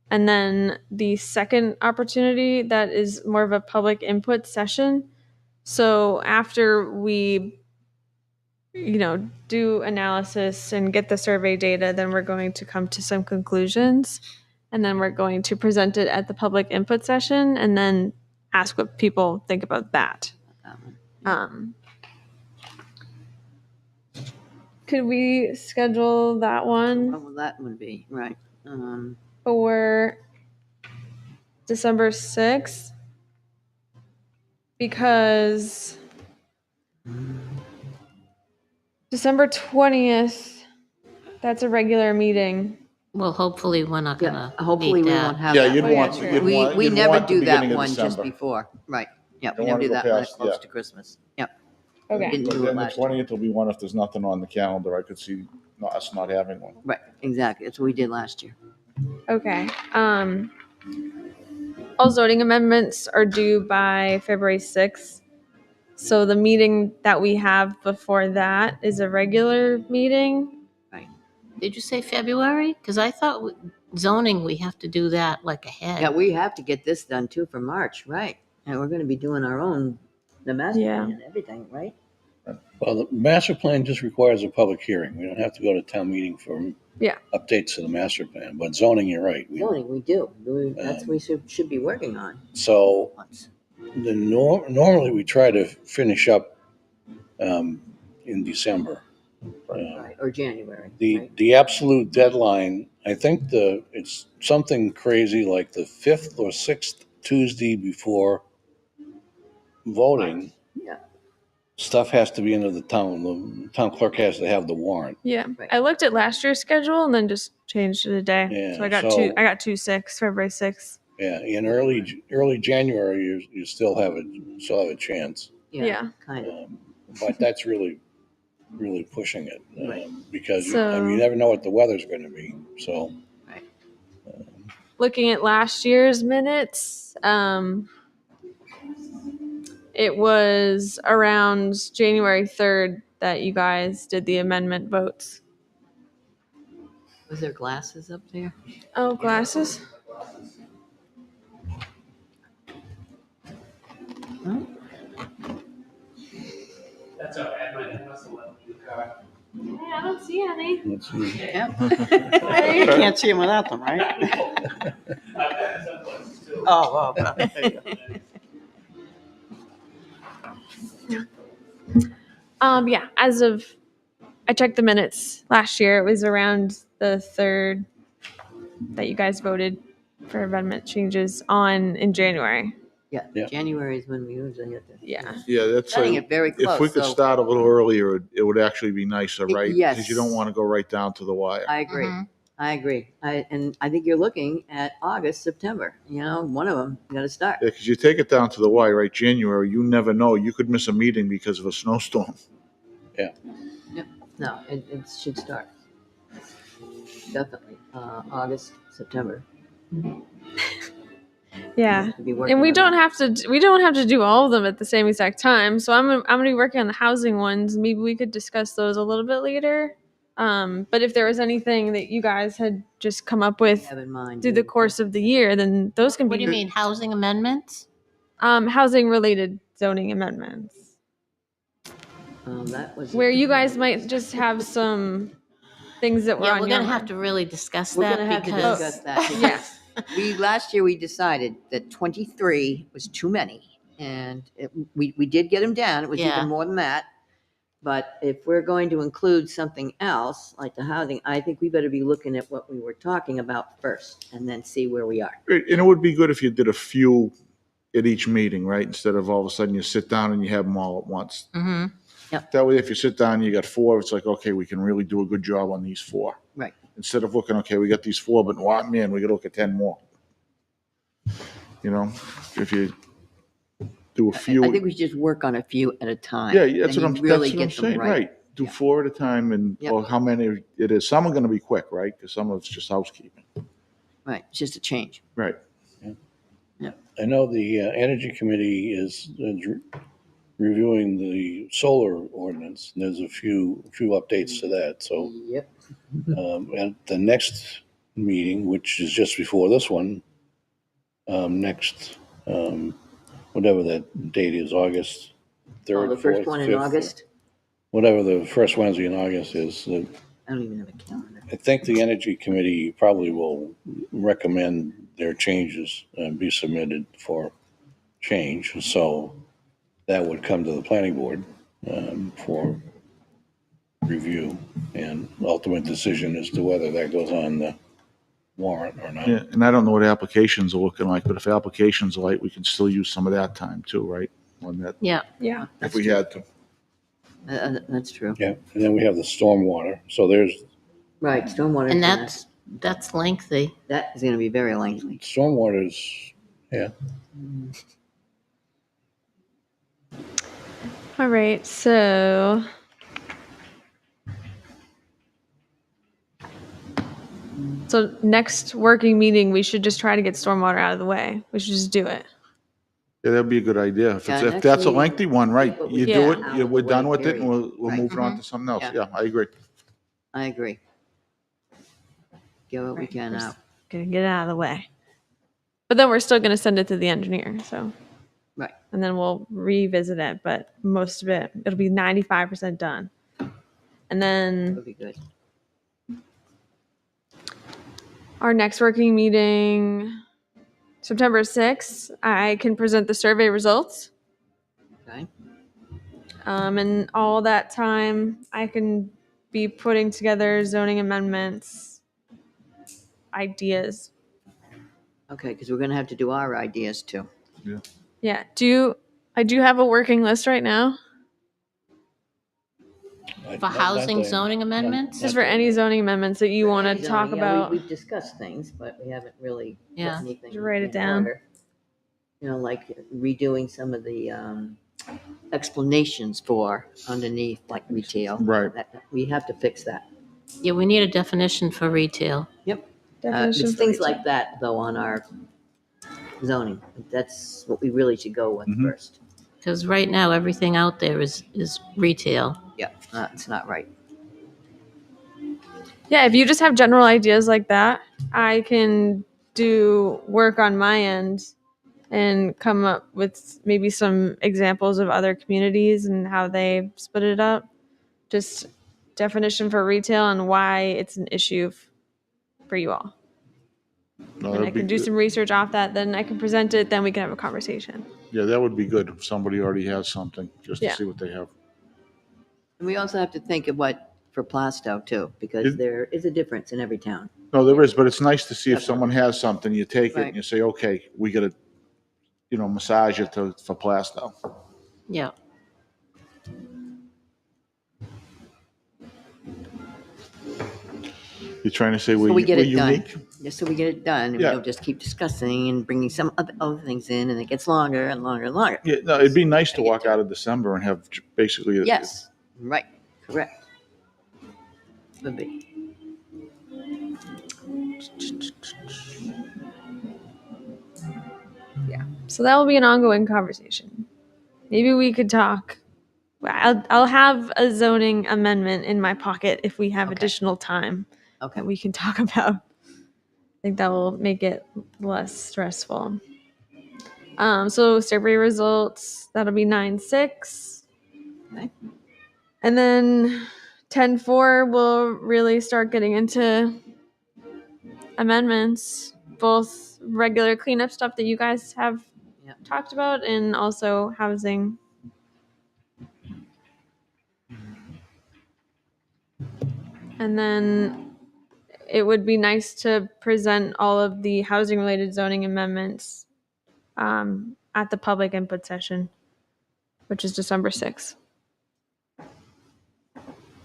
And then the second opportunity, that is more of a public input session. So after we, do analysis and get the survey data, then we're going to come to some conclusions. And then we're going to present it at the public input session and then ask what people think about that. Could we schedule that one What will that one be? Right. for December 6th? Because December 20th, that's a regular meeting. Well, hopefully we're not Yeah, gonna hopefully need we that. won't have Yeah, that. you'd Oh, yeah, want, true. you'd want. We you'd never want the do that beginning of one just December. before. Right. Yeah, we Don't never wanna do go that one past- close yeah. to Christmas. Yep. Okay. Didn't But do it then the last year. 20th will be one if there's nothing on the calendar. I could see us not having one. Right, exactly. That's what we did last year. Okay. All zoning amendments are due by February 6th. So the meeting that we have before that is a regular meeting. Did you say February? Because I thought zoning, we have to do that like ahead. Yeah, we have to get this done too for March, right? And we're gonna be doing our own, the master Yeah. plan and everything, right? Well, the master plan just requires a public hearing. We don't have to go to town meeting for Yeah. updates to the master plan. But zoning, you're right. Zoning, we do. That's what we should be working on So once. normally we try to finish up in December. Right, or January, The right? the absolute deadline, I think it's something crazy like the 5th or 6th Tuesday before voting. Yeah. Stuff has to be into the town. The town clerk has to have the warrant. Yeah. Right. I looked at last year's schedule and then just changed it a day. Yeah, So I got so- I got 2/6, February 6th. Yeah, in early January, you still have a chance. Yeah. Kind of. But that's really pushing it Right. because you So- never know what the weather's going to be. So Looking at last year's minutes, it was around January 3rd that you guys did the amendment votes. Was there glasses up there? Oh, glasses? I don't see any. Let's see. You can't see them without them, right? Oh, well, there you go. Yeah, I checked the minutes last year. It was around the 3rd that you guys voted for amendment changes in January. Yeah, Yeah. January is when we usually get this. Yeah. Yeah, that's Cutting like, it very if we close, could so start a little earlier, it would actually be nicer, right? Yes. Because you don't want to go right down to the wire. I agree. Mhm. I agree. And I think you're looking at August, September, one of them, you gotta start. Yeah, because you take it down to the wire, right, January, you never know. You could miss a meeting because of a snowstorm. No, it should start. Definitely, August, September. Yeah. To be working And we on don't that. have to do all of them at the same exact time. So I'm gonna be working on the housing ones. Maybe we could discuss those a little bit later. But if there was anything that you guys had just come up with Have in mind. through the course of the year, then those can What do be you mean, housing amendments? housing related zoning amendments. That was. Where you guys might just have some things that were Yeah, on we're your gonna have mind. to really discuss We're that gonna have to because. discuss that. Yeah. Last year we decided that 23 was too many, and we did get them down. It was Yeah. even more than that. But if we're going to include something else, like the housing, I think we better be looking at what we were talking about first, and then see where we are. And it would be good if you did a few at each meeting, right? Instead of all of a sudden you sit down and you have them all at once. Mhm. That way, if you sit down and you got 4, it's like, okay, we can really do a good job on these 4. Right. Instead of looking, okay, we got these 4, but wow, man, we got to look at 10 more. If you do a few. I think we should just work on a few at a time. Yeah, that's Then what you really I'm get them saying, right. Do Yeah. 4 at a time and, Yep. or how many it is. Some are going to be quick, right? Because some of it's just housekeeping. Right, it's just a change. Right. I know the Energy Committee is reviewing the solar ordinance. And there's a few updates to that. So Yep. at the next meeting, which is just before this one, next, whatever that date is, August 3rd, Oh, the first 4th, one in 5th, August? whatever the first Wednesday in August is. I don't even have a calendar. I think the Energy Committee probably will recommend their changes be submitted for change. So that would come to the planning board for review and ultimate decision as to whether that goes on the warrant or not. Yeah, and I don't know what applications are looking like, but if applications are light, we can still use some of that time too, right? On that, Yeah. Yeah. if we had to. That's true. Yeah, and then we have the stormwater. So there's Right, stormwater. And that's lengthy. That is gonna be very lengthy. stormwater's, yeah. All right. So next working meeting, we should just try to get stormwater out of the way. We should just do it. Yeah, that'd be a good idea. Yeah, If next that's a meeting, lengthy one, right, what we you Yeah. do out it, of we're the done way, with it, and period. we'll Right. move on to something else. Yeah. Yeah, I agree. I agree. Get what we Right, can we're out. Gonna get it out of the way. But then we're still gonna send it to the engineer. So. Right. And then we'll revisit it, but most of it'll be 95% done. And then That'd be good. our next working meeting, September 6th, I can present the survey results. Okay. And all that time, I can be putting together zoning amendments, ideas. Okay, because we're gonna have to do our ideas too. Yeah. I do have a working list right now. For housing zoning amendments? Just for any zoning amendments that you want to Zoning, talk yeah, about. We've discussed things, but we haven't really put Yeah. anything. Just write it in down. order. Like redoing some of the explanations for underneath, like retail. Right. We have to fix that. Yeah, we need a definition for retail. Definition It's for things retail. like that, though, on our zoning. That's what we really should go with Mhm. first. Because right now, everything out there is retail. Yeah, it's not right. Yeah, if you just have general ideas like that, I can do work on my end and come up with maybe some examples of other communities and how they split it up. Just definition for retail and why it's an issue for you all. No, And I that'd be can do good. some research off that, then I can present it, then we can have a conversation. Yeah, that would be good if somebody already has something, just to Yeah. see what they have. And we also have to think of what for Plastow too, because It- there is a difference in every town. No, there is, but it's nice to see if Definitely. someone has something, you take it Right. and you say, okay, we gotta, massage it for Plastow. Yeah. You're trying to say So we're we get we're it done. unique? Just so we get it done, and we Yeah. don't just keep discussing and bringing some other things in, and it gets longer and longer and longer. Yeah, no, it'd be nice to Gotta get walk to out of December and have basically. Yes, right, correct. Would be. So that will be an ongoing conversation. Maybe we could talk. I'll have a zoning amendment in my pocket if we have Okay. additional time Okay, that we can talk about. I think that will make it less stressful. So survey results, that'll be 9/6. Okay. And then 10/4 we'll really start getting into amendments, both regular cleanup stuff that you guys have Yeah. talked about and also housing. And then it would be nice to present all of the housing related zoning amendments at the public input session, which is December 6th.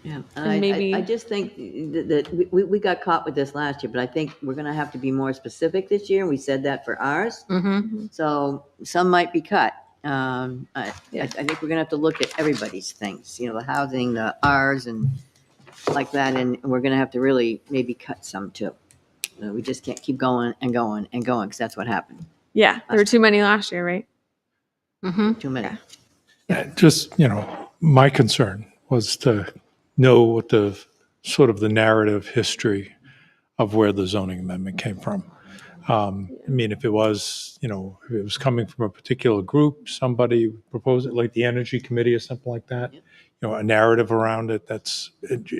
yeah. And And maybe- I just think that we got caught with this last year, but I think we're gonna have to be more specific this year, and we said that for ours. Mm-hmm. So some might be cut. I Yeah. think we're gonna have to look at everybody's things, the housing, the Rs and like that, and we're gonna have to really maybe cut some too. We just can't keep going and going and going, because that's what happened. Yeah, there were too many last year, right? Mm-hmm. Too many. Yeah. Just, my concern was to know what the sort of the narrative history of where the zoning amendment came from. I mean, if it was, if it was coming from a particular group, somebody proposed it, like the Energy Committee or something like that, a narrative around it that's,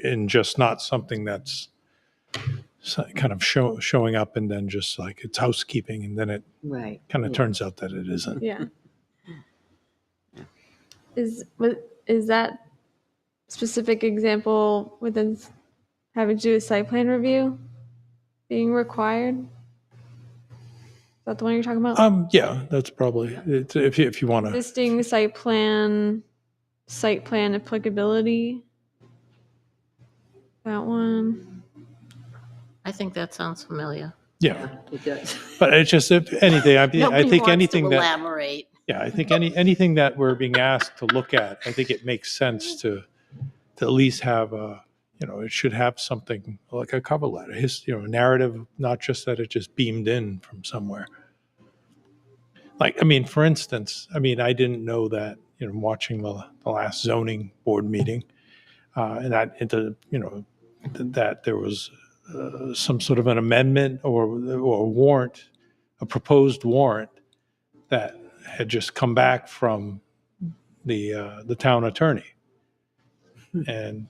and just not something that's kind of showing up and then just like it's housekeeping and then it Right. kind of turns out that it isn't. Yeah. Is that specific example within having to do a site plan review being required? Is that the one you're talking about? Yeah, that's probably, if you want to. Existing site plan applicability. That one. I think that sounds familiar. Yeah, It does. but it's just, if anything, I Nobody think wants anything to that, elaborate. yeah, I think anything that we're being asked to look at, I think it makes sense to at least have it should have something like a cover letter, a narrative, not just that it just beamed in from somewhere. Like, I mean, for instance, I didn't know that, watching the last zoning board meeting, and that there was some sort of an amendment or a warrant, a proposed warrant that had just come back from the town attorney, and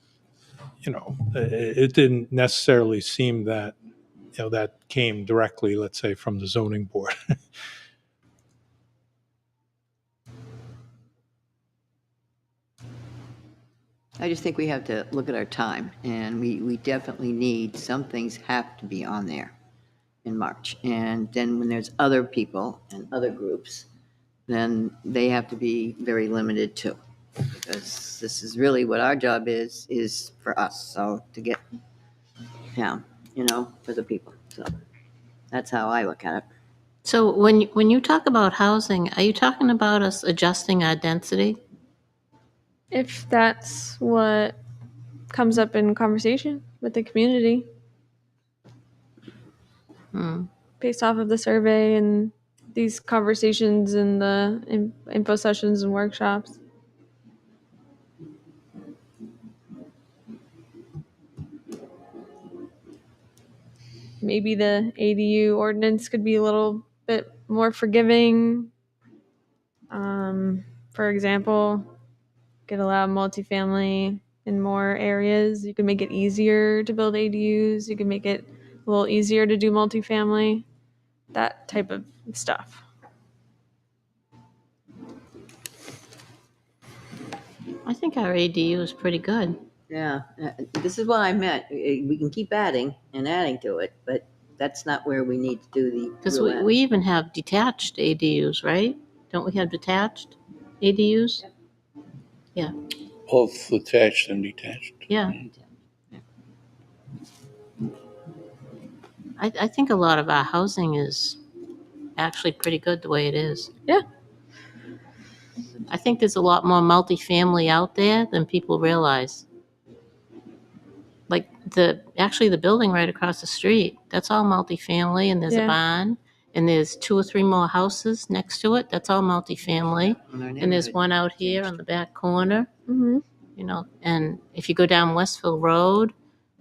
it didn't necessarily seem that that came directly, let's say, from the zoning board. I just think we have to look at our time, and we definitely need, some things have to be on there in March. And then when there's other people and other groups, then they have to be very limited too. Because this is really what our job is for us, so to get down, for the people. So that's how I look at it. So when you talk about housing, are you talking about us adjusting our density? If that's what comes up in conversation with the community based off of the survey and these conversations and the info sessions and workshops. Maybe the ADU ordinance could be a little bit more forgiving. For example, could allow multifamily in more areas. You can make it easier to build ADUs. You can make it a little easier to do multifamily. That type of stuff. I think our ADU is pretty good. Yeah, this is what I meant. We can keep adding and adding to it, but that's not where we need to do the Because real add. we even have detached ADUs, right? Don't we have detached ADUs? Both attached and detached. Yeah. I think a lot of our housing is actually pretty good the way it is. Yeah. I think there's a lot more multifamily out there than people realize. Like the building right across the street, that's all multifamily, and there's Yeah. a barn, and there's 2 or 3 more houses next to it. That's all multifamily. In our And there's neighborhood. one out here on the back corner, Mm-hmm. you know, and if you go down Westville Road,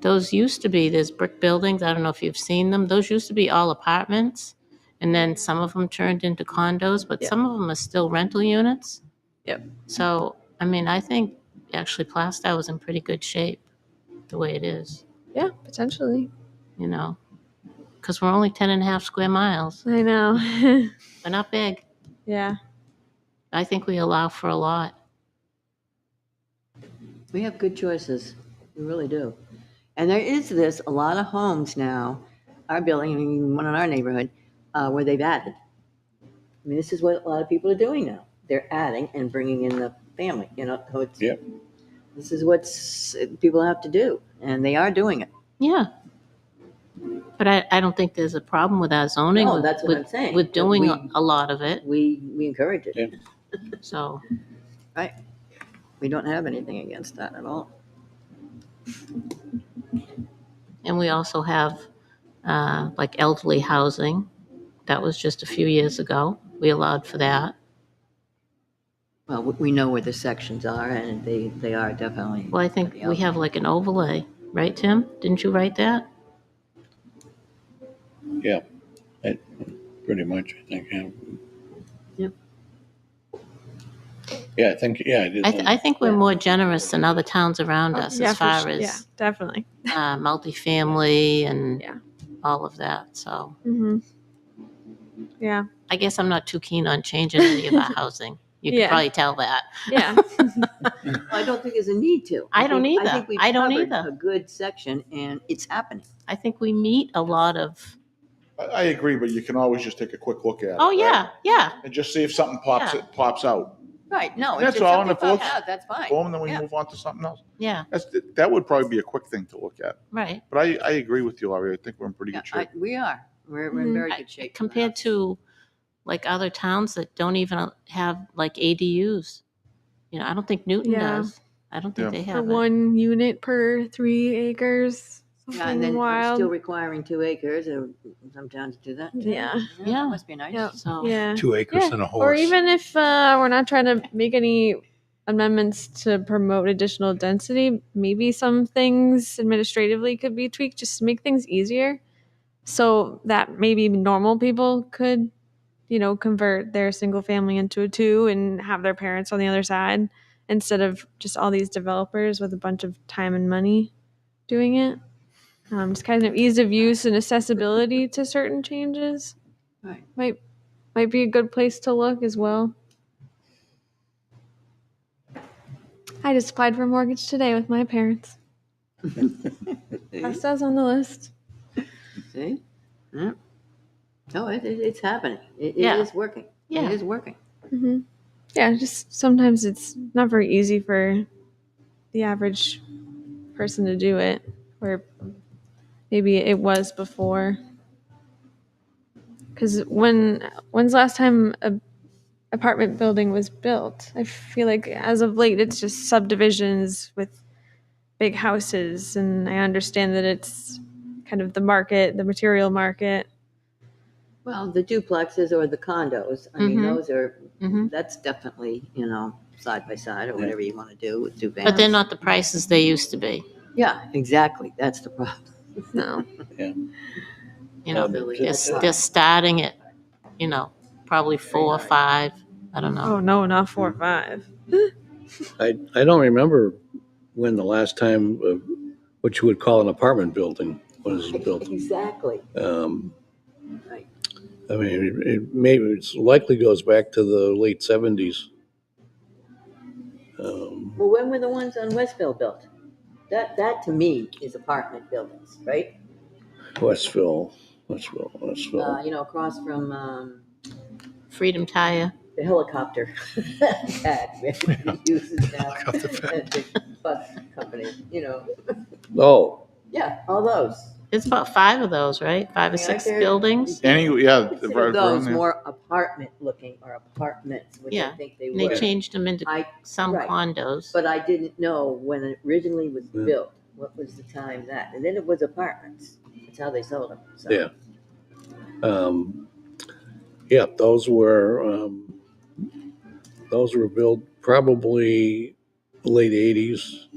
those used to be, there's brick buildings. I don't know if you've seen them. Those used to be all apartments. And then some of them turned into condos, but Yep. some of them are still rental units. Yep. So, I mean, I think actually Plastow is in pretty good shape the way it is, Yeah, potentially. you know, because we're only 10.5 square miles. I know. We're not big. Yeah. I think we allow for a lot. We have good choices. We really do. And there is a lot of homes now, our building, I mean, one in our neighborhood, where they've added. I mean, this is what a lot of people are doing now. They're adding and bringing in the family, so it's, Yep. this is what people have to do, and they are doing it. Yeah. But I don't think there's a problem with our zoning. No, with- that's what with- I'm saying. With But doing we- a lot of it, We encourage it. Yeah. so. We don't have anything against that at all. And we also have like elderly housing. That was just a few years ago. We allowed for that. Well, we know where the sections are, and they are definitely. Well, I think we have like an overlay, right, Tim? Didn't you write that? Yeah. Pretty much, I think, yeah. Yep. Yeah, I think, yeah, it is. I think we're more generous than other towns around us Yeah, as for far sure. Yeah, as definitely. multifamily and Yeah. all of that. So Mm-hmm. Yeah. I guess I'm not too keen on changing any of our housing. You can Yeah. probably tell that. Yeah. Well, I don't think there's a need to. I don't think- either. I think we've I don't covered either. a good section, and it's happening. I think we meet a lot of. I agree, but you can always just take a quick look at it. Oh right? yeah, yeah. And just see if something pops out. Right, no. That's if all, and something if it looks- pops out, that's fine. Boom, and then we Yeah. move on to something else. Yeah, That would probably be a quick thing to look at. right. But I agree with you, Laurie. I think we're in pretty Yeah, good shape. we are. We're in very good shape. Compared to like other towns that don't even have like ADUs. You know, I don't think Newton Yeah. does. I don't think Yeah. they For have it. 1 unit per 3 acres. Yeah, and then Something I'm wild. still requiring 2 acres, or some towns do that. too. Yeah. Yeah. Must be nice. Yeah. So Yeah. 2 acres Yeah, and a horse. Or even if we're not trying to make any amendments to promote additional density, maybe some things administratively could be tweaked just to make things easier, so that maybe normal people could, convert their single family into a 2 and have their parents on the other side, instead of just all these developers with a bunch of time and money doing it. Just kind of ease of use and accessibility to certain changes Right. might be a good place to look as well. I just applied for a mortgage today with my parents. Plaistow's on the list. See? Yeah. No, it's happening. It Yeah. is working. Yeah. It is working. Mm-hmm. Yeah, just sometimes it's not very easy for the average person to do it, where maybe it was before. Because when's the last time a apartment building was built? I feel like as of late it's just subdivisions with big houses, and I understand that it's kind of the material market. Well, the duplexes or the condos, I mean, Mhm. those are, Mhm. that's definitely, side by side or whatever you want to do with 2 but they're families. not the prices they used to be. Yeah, exactly. That's the problem. No. You know, Really, they're, that's they're starting at, probably 4 or 5. I don't know. Oh, no, not 4 or 5. I don't remember when the last time what you would call an apartment building was built. Exactly. Right. I mean, it likely goes back to the late 70s. Well, when were the ones on Westville built? That to me is apartment buildings, right? Westville. Across from Freedom Tire. the helicopter pad where he uses now Helicopter pad. at the bus company, Oh, Yeah, all those. There's about 5 of those, right? 5 or 6 there- buildings. Yeah, Consider right those around there. more apartment looking or apartments, which I Yeah, think they And they were. changed them into some Right. condos. But I didn't know when it originally was Yeah. built, what was the time that, and then it was apartments. That's how they sold them. So. Yeah. Yeah, those were built probably late 80s,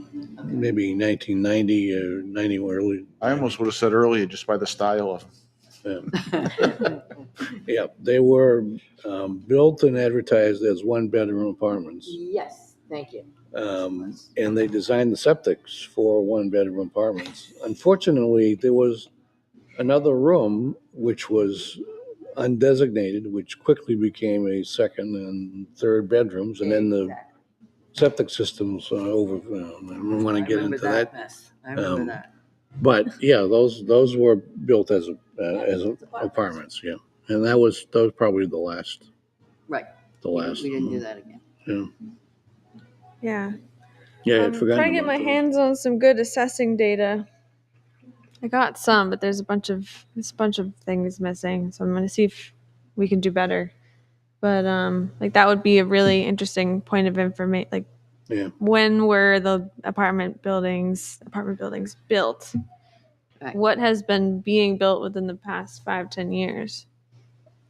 maybe 1990 or 90 early. I almost would have said earlier, just by the style of them. Yeah, they were built and advertised as one-bedroom apartments. Yes, thank you. And they designed the septics for one-bedroom apartments. Unfortunately, there was another room which was undesignated, which quickly became a second and third bedrooms, and then the Exactly. septic systems over. I don't want to get into that. Mess. I remember Um, that. But yeah, those were built as It's apartments. Yeah, and that was probably the last. Right. The last. We didn't do that again. Yeah. Yeah. Yeah, I'd I'm forgotten trying to get about my those. hands on some good assessing data. I got some, but there's a bunch of things missing. So I'm going to see if we can do better. But that would be a really interesting point of information. Like, Yeah. when were the apartment buildings built? Right. What has been being built within the past 5-10 years?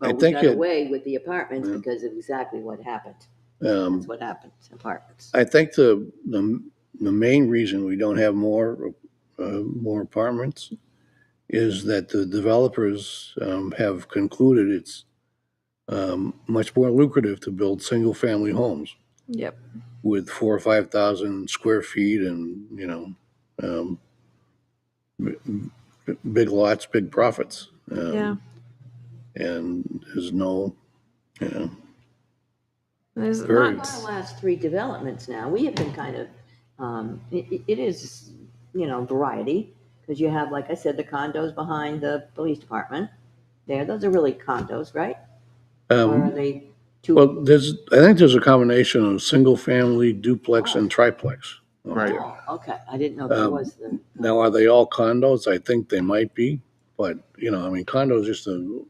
Well, I we think got it- away with the apartments Yeah. because of exactly what happened. That's what happened. Apartments. I think the main reason we don't have more apartments is that the developers have concluded it's much more lucrative to build single-family homes Yep. with 4,000 or 5,000 square feet, and big lots, big profits. Yeah. And there's no, There's Very. not. Our last 3 developments now, we have been kind of, it is, variety, because you have, like I said, the condos behind the police department there. Those are really condos, right? Or are they two? well, I think there's a combination of single-family, duplex, and triplex. Right. Oh, okay. I didn't know there was the. Now, are they all condos? I think they might be, but, condo is just a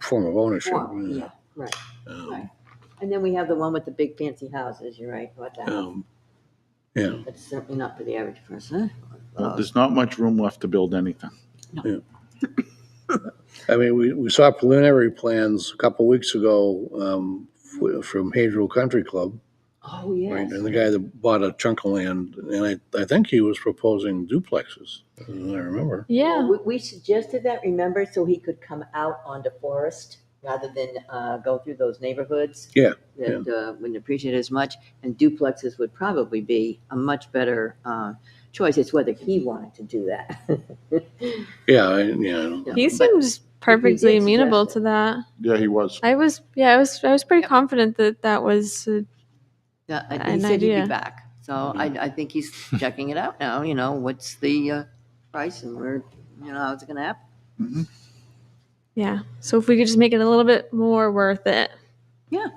form of ownership. Yeah, right. Um, Right. And then we have the one with the big fancy houses, you're right, about that. Yeah, That's certainly not for the average person. Well, there's not much room left to build anything. I mean, we saw preliminary plans a couple weeks ago from Haverhill Country Club, Oh, yes. right? And the guy that bought a chunk of land, and I think he was proposing duplexes, as I remember. Yeah. Well, we suggested that, remember, so he could come out onto Forest rather than go through those neighborhoods. Yeah, That wouldn't appreciate it as much. And duplexes would probably be a much better choice. It's whether he wanted to do that. Yeah. He But seems perfectly did amenable suggest to that. Yeah, he was. I was pretty confident that was yeah, he an said he'd idea. be back. So I think he's checking it out now, what's the price and where, how's it going to happen? Yeah. So if we could just make it a little bit more worth it. Yeah.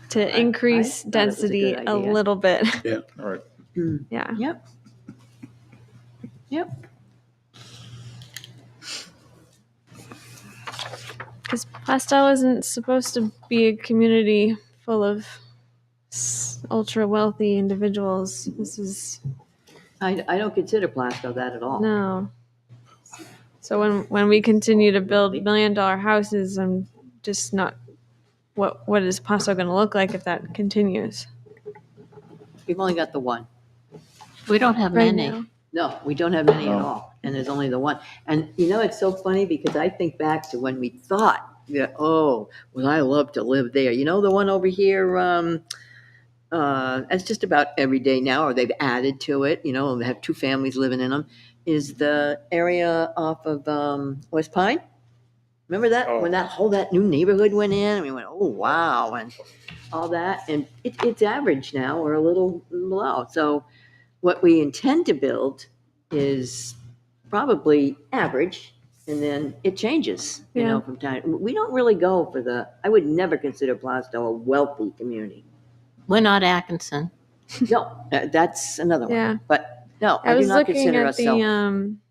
To increase I thought it was a density good a idea. little bit. All right. Yeah. Yep. Because Plastow isn't supposed to be a community full of ultra wealthy individuals. This is I don't consider Plastow that at all. no. So when we continue to build $1 million houses, I'm just not. What is Plastow going to look like if that continues? We've only got the one. We don't have Right many. now. No, we don't have many at No. all. And there's only the one. And it's so funny because I think back to when we thought Yeah. Oh, well, I love to live there. You know, the one over here, it's just about every day now, or they've added to it, you know, and they have two families living in them, is the area off of West Pine. Remember that when that new neighborhood went in, and we went, oh wow, and all that, and it's average now or a little below. So what we intend to build is probably average, and then it changes, you know, Yeah. from time. We don't really go for I would never consider Plaistow a wealthy community. We're not Atkinson. No, that's another one. Yeah. But no, I I do was not looking consider at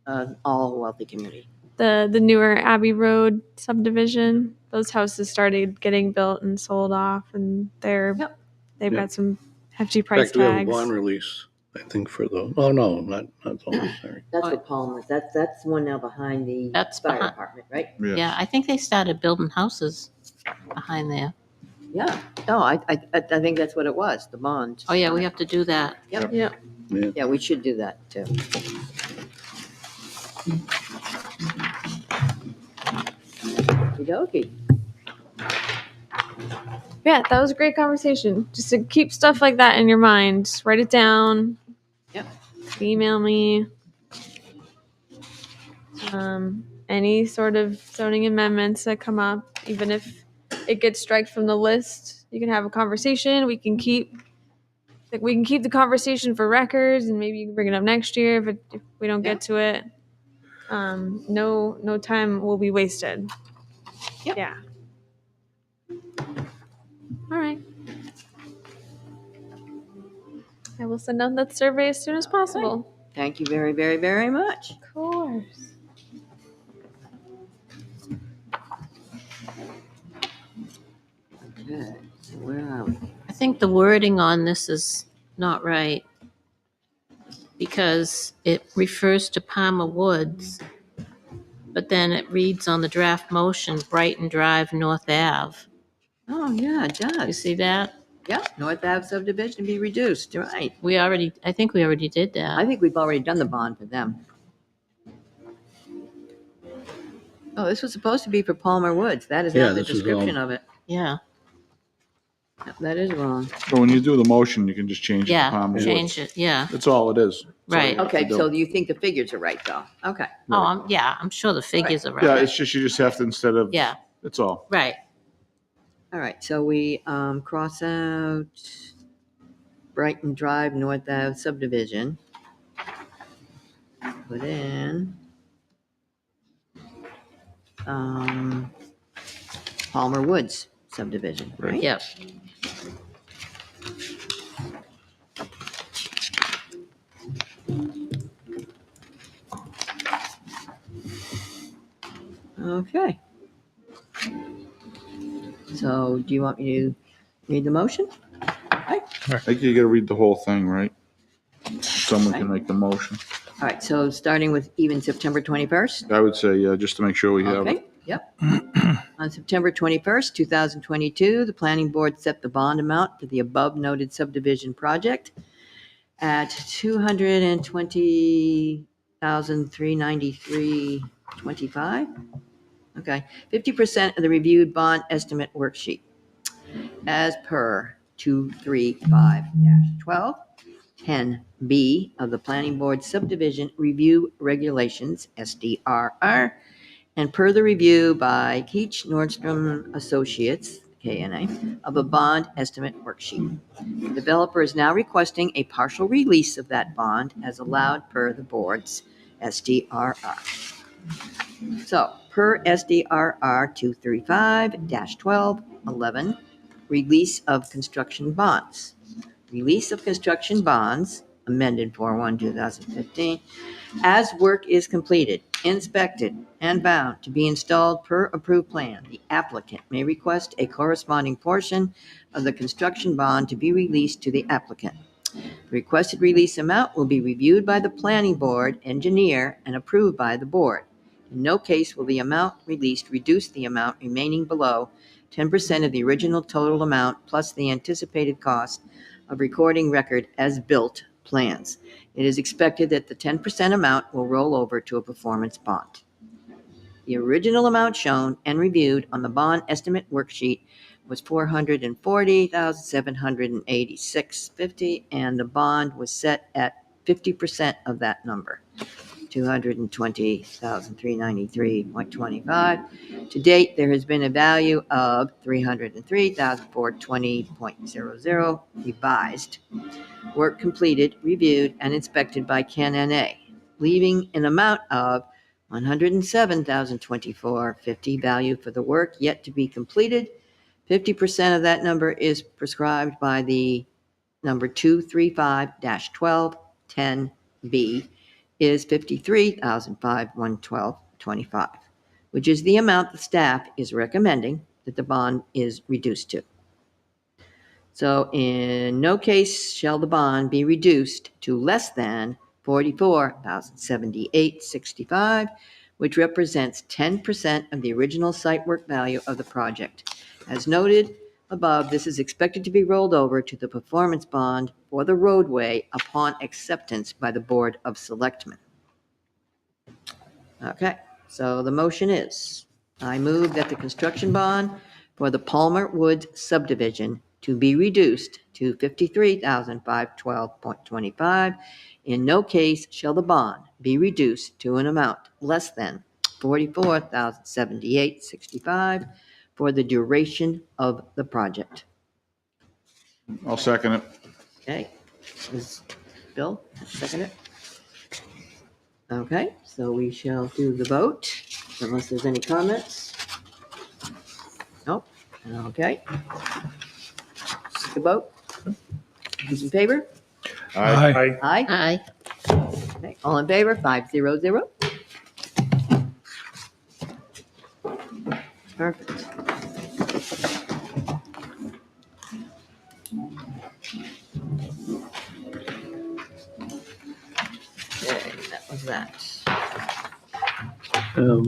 us all wealthy community. the newer Abbey Road subdivision. Those houses started getting built and sold off, and they've Yep. got some hefty In price fact, we have a tags. bond release, I think, for the, oh, no, not those, sorry. That's what Palmer's. That's the one now behind the That's fire behind- department, right? Yeah, I think they started building houses behind there. Yeah. No, I think that's what it was. The bond. Oh, yeah, we have to do that. Yep. Yeah, we should do that too. Okey-dokey. Yeah, that was a great conversation. Just to keep stuff like that in your mind, write it down. Yep. Email me. Any sort of zoning amendments that come up, even if it gets striked from the list, you can have a conversation. We can keep the conversation for records, and maybe you can bring it up next year if we don't get to it. No time will be wasted. Yep. Yeah. All right. I will send out that survey as soon as possible. Thank you very, very, very much. Of course. Okay, so where are we? I think the wording on this is not right because it refers to Palmer Woods, but then it reads on the draft motion, Brighton Drive, North Ave. Oh, yeah, it You does. see that? Yep, North Ave subdivision be reduced, right. I think we already did I that. think we've already done the bond for them. Oh, this was supposed to be for Palmer Woods. That is Yeah, not the this is, description of it. Yeah, Yep, that is wrong. So when you do the motion, you can just change it to yeah, Palmer Woods. change it, yeah. That's all it is. That's all Right. you have to Okay, do. so you think the figures are right, though? Okay. Oh, I'm sure the figures are Yeah, right. it's just, you just have to, instead of. Yeah. That's all. Right. All right, so we cross out Brighton Drive, North Ave subdivision. Put in Palmer Woods subdivision, right? Yep. Okay. So do you want me to read the motion? I think you gotta read the whole thing, right? Someone can make the motion. All right, so starting with even September 21st? I would say, yeah, just to make sure we have it. Okay, yep. On September 21st, 2022, the planning board set the bond amount for the above noted subdivision project at $220,393.25. Okay, 50% of the reviewed bond estimate worksheet as per 235-12. 10B of the Planning Board Subdivision Review Regulations, SDRR, and per the review by Keach Nordstrom Associates, KNA, of a bond estimate worksheet. The developer is now requesting a partial release of that bond as allowed per the board's SDRR. So, per SDRR 235-1211, release of construction bonds. Release of construction bonds, amended 4/1/2015, as work is completed, inspected, and bound to be installed per approved plan, the applicant may request a corresponding portion of the construction bond to be released to the applicant. The requested release amount will be reviewed by the planning board engineer and approved by the board. In no case will the amount released reduce the amount remaining below 10% of the original total amount plus the anticipated cost of recording record as built plans. It is expected that the 10% amount will roll over to a performance bond. The original amount shown and reviewed on the bond estimate worksheet was $440,786.50, and the bond was set at 50% of that number, $220,393.25. To date, there has been a value of $303,420.00 revised. Work completed, reviewed, and inspected by Ken N.A., leaving an amount of $107,024.50 value for the work yet to be completed. 50% of that number is prescribed by the number 235-1210B is $53,512.25, which is the amount the staff is recommending that the bond is reduced to. So in no case shall the bond be reduced to less than $44,078.65, which represents 10% of the original site work value of the project. As noted above, this is expected to be rolled over to the performance bond for the roadway upon acceptance by the Board of Selectmen. Okay, so the motion is, I move that the construction bond for the Palmer Woods subdivision to be reduced to $53,512.25. In no case shall the bond be reduced to an amount less than $44,078.65 for the duration of the project. I'll second it. Okay, is Bill, second it? Okay, so we shall do the vote, unless there's any comments. Nope, okay. The vote. Who's in favor? Aye. Aye. Aye. Okay, all in favor, 500. Perfect. Okay, that was that. But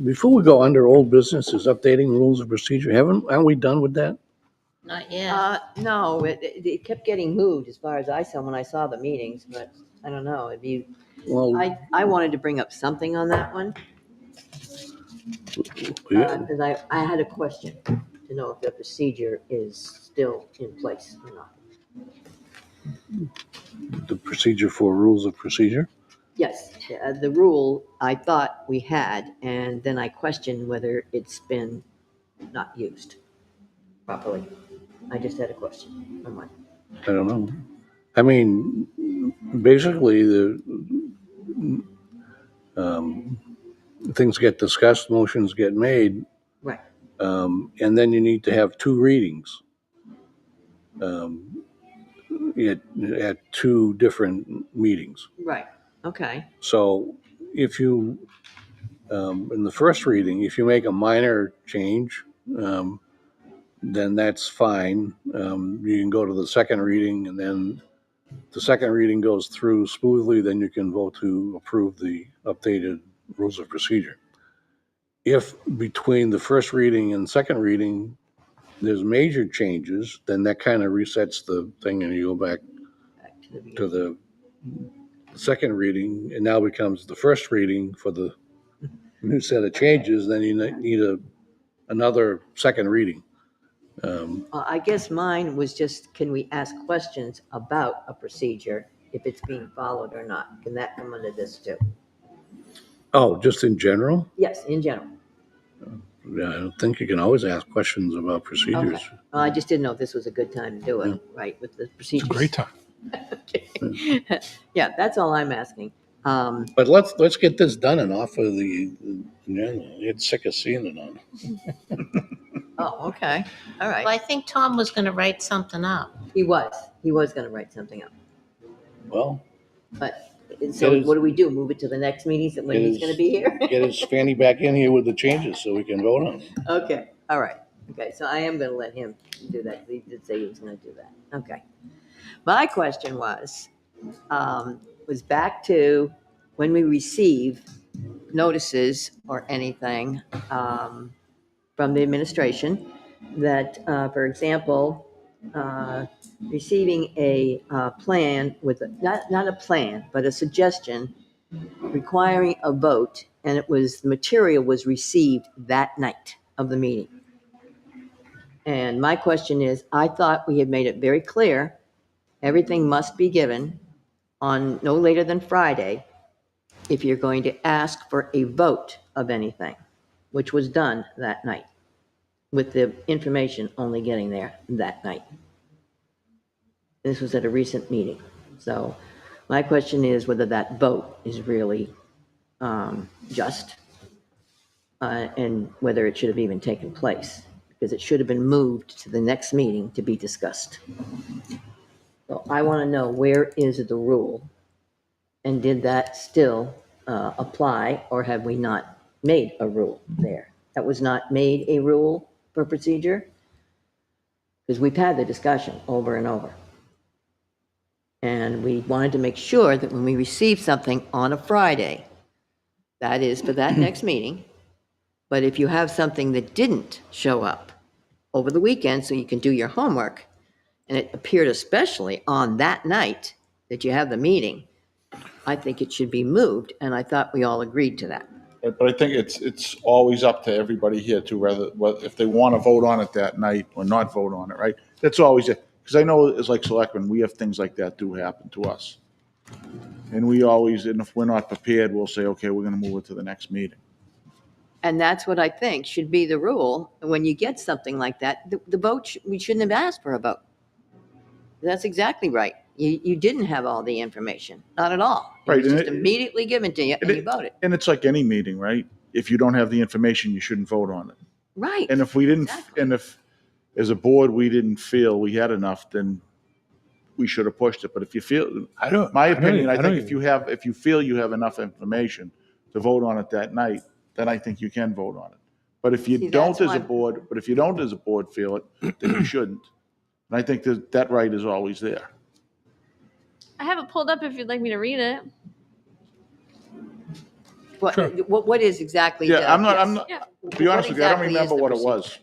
before we go under old business is updating rules of procedure. Aren't we done with that? Not yet. No, it kept getting moved as far as I saw when I saw the meetings, but I don't know, if you, Well, I wanted to bring up something on that one. yeah, Because I had a question to know if the procedure is still in place or not. the procedure for rules of procedure. Yes, the rule I thought we had, and then I questioned whether it's been not used properly. I just had a question. I'm like, I don't know. I mean, basically, things get discussed, motions get made, right, and then you need to have two readings at two different meetings. right, okay, So if you, in the first reading, if you make a minor change, then that's fine. You can go to the second reading, and then the second reading goes through smoothly, then you can vote to approve the updated rules of procedure. If between the first reading and second reading, there's major changes, then that kind of resets the thing and you go back back to the to beginning. the second reading, and now becomes the first reading for the new set of changes, then you need another second reading. I guess mine was just, can we ask questions about a procedure, if it's being followed or not? Can that come under this too? Oh, just in general? Yes, in general. Yeah, I don't think you can always ask questions about procedures. Okay. Well, I just didn't know if this was a good time to do it, right, with the It's procedures. a great time. Okay. Yeah, that's all I'm asking. But let's get this done and off of the agenda. Get sick of seeing it on. Oh, okay, all Well, right. I think Tom was going to write something up. He was gonna write something up, Well, but, Get so his- what do we do? Move it to the next meeting when Get he's his- gonna be here? get his fanny back in here with the changes so we can vote on them. Okay, all right. Okay, so I am gonna let him do that. He did say he was gonna do that. Okay. My question was back to when we receive notices or anything from the administration that, for example, receiving a plan with, not a plan, but a suggestion requiring a vote and the material was received that night of the meeting. And my question is, I thought we had made it very clear, everything must be given on no later than Friday if you're going to ask for a vote of anything, which was done that night, with the information only getting there that night. This was at a recent meeting. So my question is whether that vote is really just, and whether it should have even taken place, because it should have been moved to the next meeting to be discussed. So I want to know, where is the rule? And did that still apply, or have we not made a rule there? That was not made a rule for procedure? Because we've had the discussion over and over. And we wanted to make sure that when we receive something on a Friday, that is for that next meeting. But if you have something that didn't show up over the weekend so you can do your homework, and it appeared especially on that night that you have the meeting, I think it should be moved, and I thought we all agreed to that. But I think it's always up to everybody here to if they want to vote on it that night or not vote on it, right? That's always it. Because I know it's like selectmen, we have things like that do happen to us. And we always, and if we're not prepared, we'll say, okay, we're going to move it to the next meeting. And that's what I think should be the rule. When you get something like that, the vote, we shouldn't have asked for a vote. That's exactly right. You didn't have all the information, not at all. It Right, was and just immediately given to you, and you voted. And it's like any meeting, right? If you don't have the information, you shouldn't vote on it. Right. And if we didn't, Exactly. and if, as a board, we didn't feel we had enough, then we should have pushed it. But if you feel, my opinion, I think if you feel you have enough information to vote on it that night, then I think you can vote on it. But if you See, don't that's as why- a board, feel it, then you shouldn't. And I think that right is always there. I have it pulled up if you'd like me to read it. What is exactly? Yeah, I'm yes. not, Yeah. to be honest with you, I don't exactly is remember the what it procedure?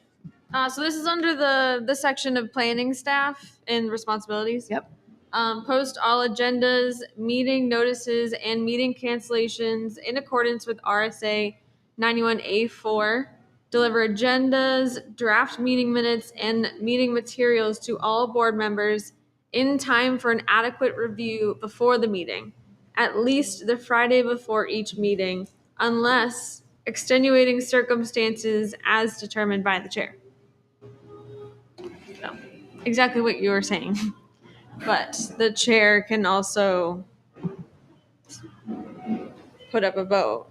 was. So this is under the section of planning staff and responsibilities. Yep. Post all agendas, meeting notices, and meeting cancellations in accordance with RSA 91A4. Deliver agendas, draft meeting minutes, and meeting materials to all board members in time for an adequate review before the meeting, at least the Friday before each meeting, unless extenuating circumstances as determined by the chair. So, exactly what you were saying. But the chair can also put up a vote.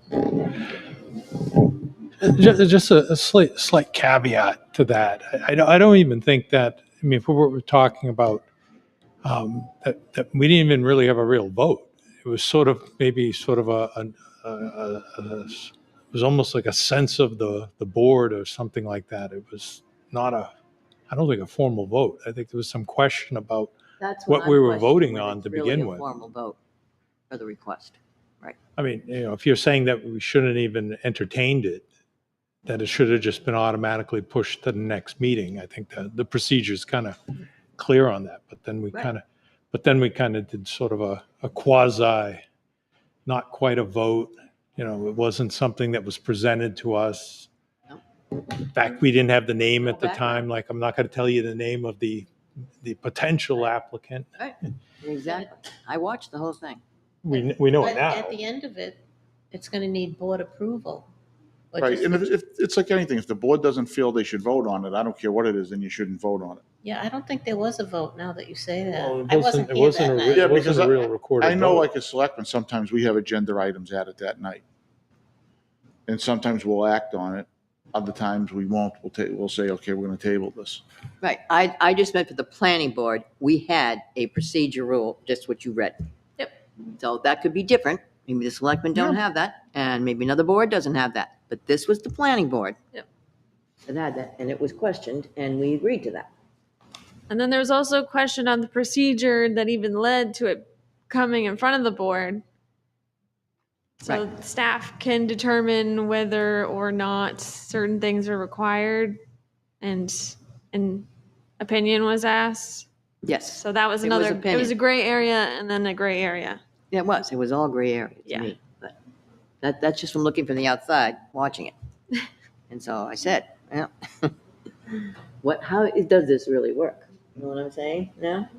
Just a slight caveat to that. I don't even think that, I mean, if we were talking about that we didn't even really have a real vote. It was sort of maybe sort of it was almost like a sense of the board or something like that. It was not I don't think a formal vote. I think there was some question about That's what I'm we were questioning, voting whether on it's to really begin a with. formal vote for the request. Right. I mean, if you're saying that we shouldn't even entertained it, that it should have just been automatically pushed to the next meeting, I think the procedure's kind of clear on that. But then we Right. kind of did sort of a quasi, not quite a vote. It wasn't something that was presented to us. No. In fact, we didn't have the name at the background. time. Like, I'm not going to tell you the name of the potential applicant. Right. Exactly. I watched the whole thing. We know But it now. at the end of it, it's going to need board approval. Or Right, just- and if it's like anything, if the board doesn't feel they should vote on it, I don't care what it is, then you shouldn't vote on it. Yeah, I don't think there was a vote now that you say that. Well, I wasn't it here wasn't that a night. real, Yeah, it wasn't because a real recorded I know, vote. like as selectmen, sometimes we have agenda items added that night. And sometimes we'll act on it. Other times we won't. We'll say, okay, we're going to table this. Right. I just meant for the planning board, we had a procedure rule, just what you read. Yep. So that could be different. Maybe the selectmen don't Yeah. have that, and maybe another board doesn't have that. But this was the planning board. Yep. That had that, and it was questioned, and we agreed to that. And then there was also a question on the procedure that even led to it coming in front of the board. So staff can determine whether or not certain things are required, and an opinion was asked. Yes. So that was It was another, it was opinion. a gray area and then a gray area. Yeah, it was. It was all gray area to Yeah. me. But That's just from looking from the outside, watching it. And so I said, yeah. How does this really work? You know what I'm saying now?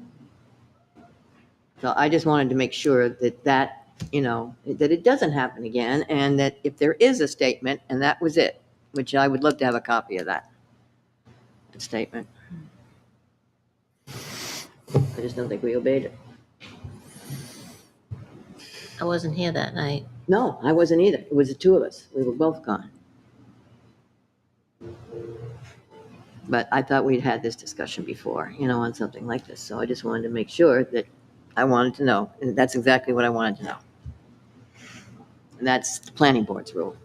So I just wanted to make sure that it doesn't happen again, and that if there is a statement, and that was it, which I would love to have a copy of that statement. I just don't think we obeyed it. I wasn't here that night. No, I wasn't either. It was the two of us. We were both gone. But I thought we'd had this discussion before, on something like this. So I just wanted to make sure that I wanted to know, and that's exactly what I wanted to know. And that's the planning board's rule.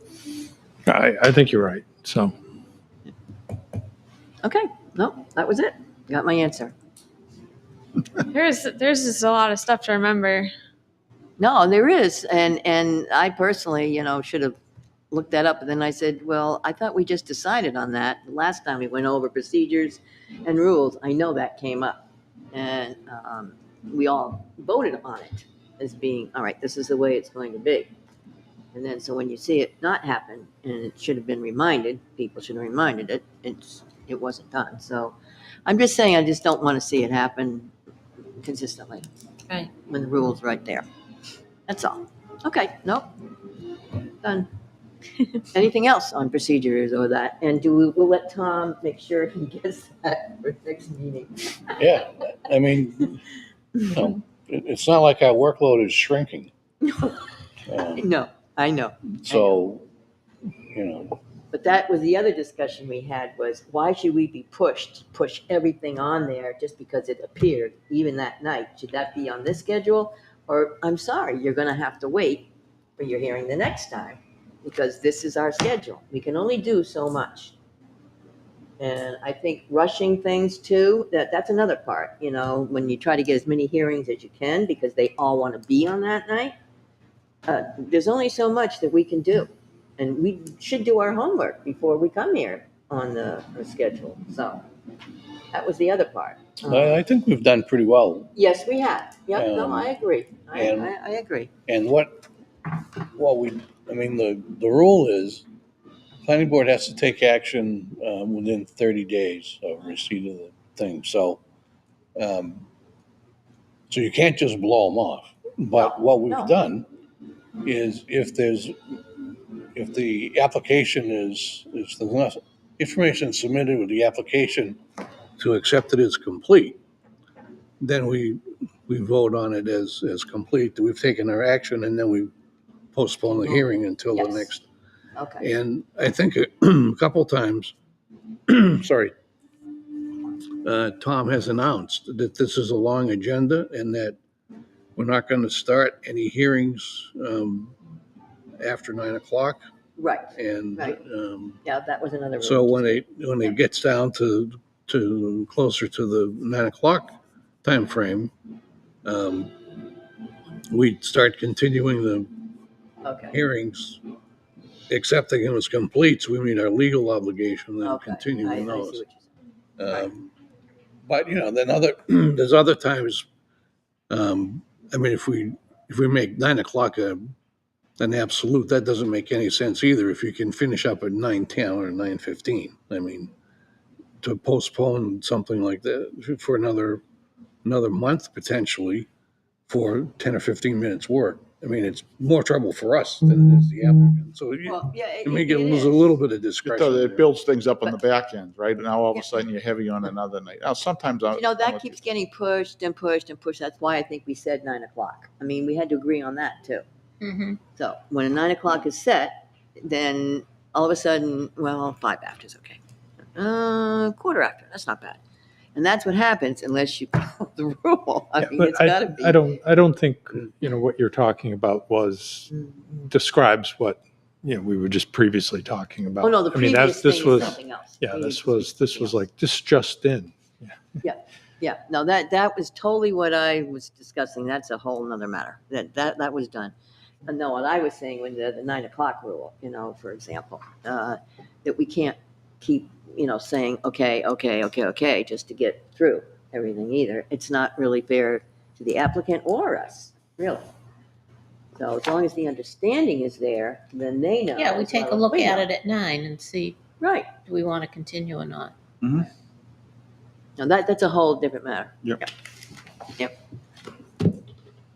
I think you're right. So, Okay, no, that was it. Got my answer. There's just a lot of stuff to remember. No, there is, and I personally, should have looked that up. And then I said, well, I thought we just decided on that last time we went over procedures and rules. I know that came up, and we all voted on it as being, all right, this is the way it's going to be. And then, so when you see it not happen, and it should have been reminded, people should have reminded it, it wasn't done. So I'm just saying, I just don't want to see it happen consistently. Right. When the rule's right there. That's all. Okay, nope. Done. Anything else on procedures or that? And we'll let Tom make sure he gets that for next meeting. Yeah, I mean, it's not like our workload is shrinking. No, I know. So, But that was the other discussion we had, was why should we be push everything on there just because it appeared even that night? Should that be on this schedule? Or, I'm sorry, you're going to have to wait for your hearing the next time, because this is our schedule. We can only do so much. And I think rushing things too, that's another part, when you try to get as many hearings as you can because they all want to be on that night. There's only so much that we can do. And we should do our homework before we come here on the schedule. So that was the other part. I think we've done pretty well. Yes, we have. Yep, no, I agree. I agree. And the rule is, planning board has to take action within 30 days of receipt of the thing. So you can't just blow them off. But what we've done is, if the application if there's enough information submitted with the application to accept it as complete, then we vote on it as complete. We've taken our action, and then we postpone the hearing until the next. Okay. And I think a couple times, sorry, Tom has announced that this is a long agenda and that we're not going to start any hearings after 9:00. Right. And Right. Yeah, that was another. so when it gets down to closer to the 9:00 time frame, we start continuing the hearings, accepting them as complete, so we meet our legal obligation, then continuing I those. see what you're saying. But then there's other times. If we make 9:00 an absolute, that doesn't make any sense either. If you can finish up at 9:10 or 9:15, to postpone something like that for another month potentially for 10 or 15 minutes work. It's more trouble for us than it is the applicant. So it may get lose a little bit of discretion. It builds things up on the back end, right? And now all of a sudden you're heavy on another night. Now, sometimes that keeps getting pushed and pushed and pushed. That's why I think we said 9:00. We had to agree on that too. Mm-hmm. So when 9:00 is set, then all of a sudden, 5 after is okay. Quarter after, that's not bad. And that's what happens unless you follow the rule. It's got to be. I don't think what you're talking about describes what we were just previously talking about. Oh no, the previous thing is something else. Yeah, this was like this just in. Yeah. No, that was totally what I was discussing. That's a whole nother matter. That was done. No, what I was saying when the 9:00 rule, for example, that we can't keep, saying, okay, just to get through everything either. It's not really fair to the applicant or us, really. So as long as the understanding is there, then they know. Yeah, we as take a well as look we at know. it at 9 and see, Right. do we want to continue or not? Now that's a whole different matter. Yep. Yep.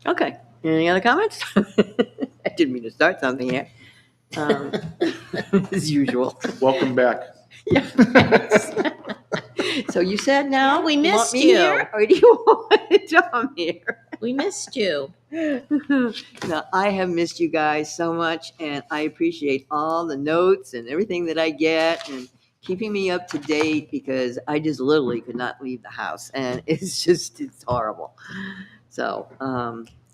Okay. Any other comments? I didn't mean to start something here. As usual. Welcome back. So you said now Yeah, we you want missed me you. here, or do you want Tom here? We missed you. No, I have missed you guys so much, and I appreciate all the notes and everything that I get and keeping me up to date, because I just literally could not leave the house, and it's horrible. So,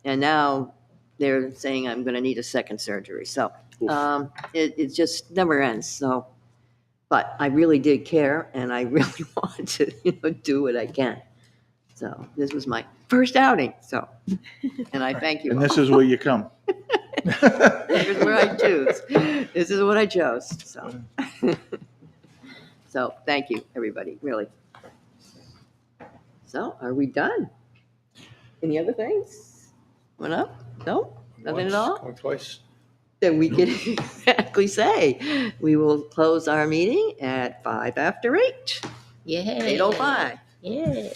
and now they're saying I'm going to need a second surgery. So, it just never ends. So, but I really did care, and I really want to, do what I can. So this was my first outing. So, and I thank you. And all. this is where you come. Here's where I choose. This is what I chose. So, so thank you, everybody, really. So, are we done? Any other things? Went up? No, nothing at all. Going twice. Then we can exactly say we will close our meeting at 8:05. Yay. 8:05. Yay.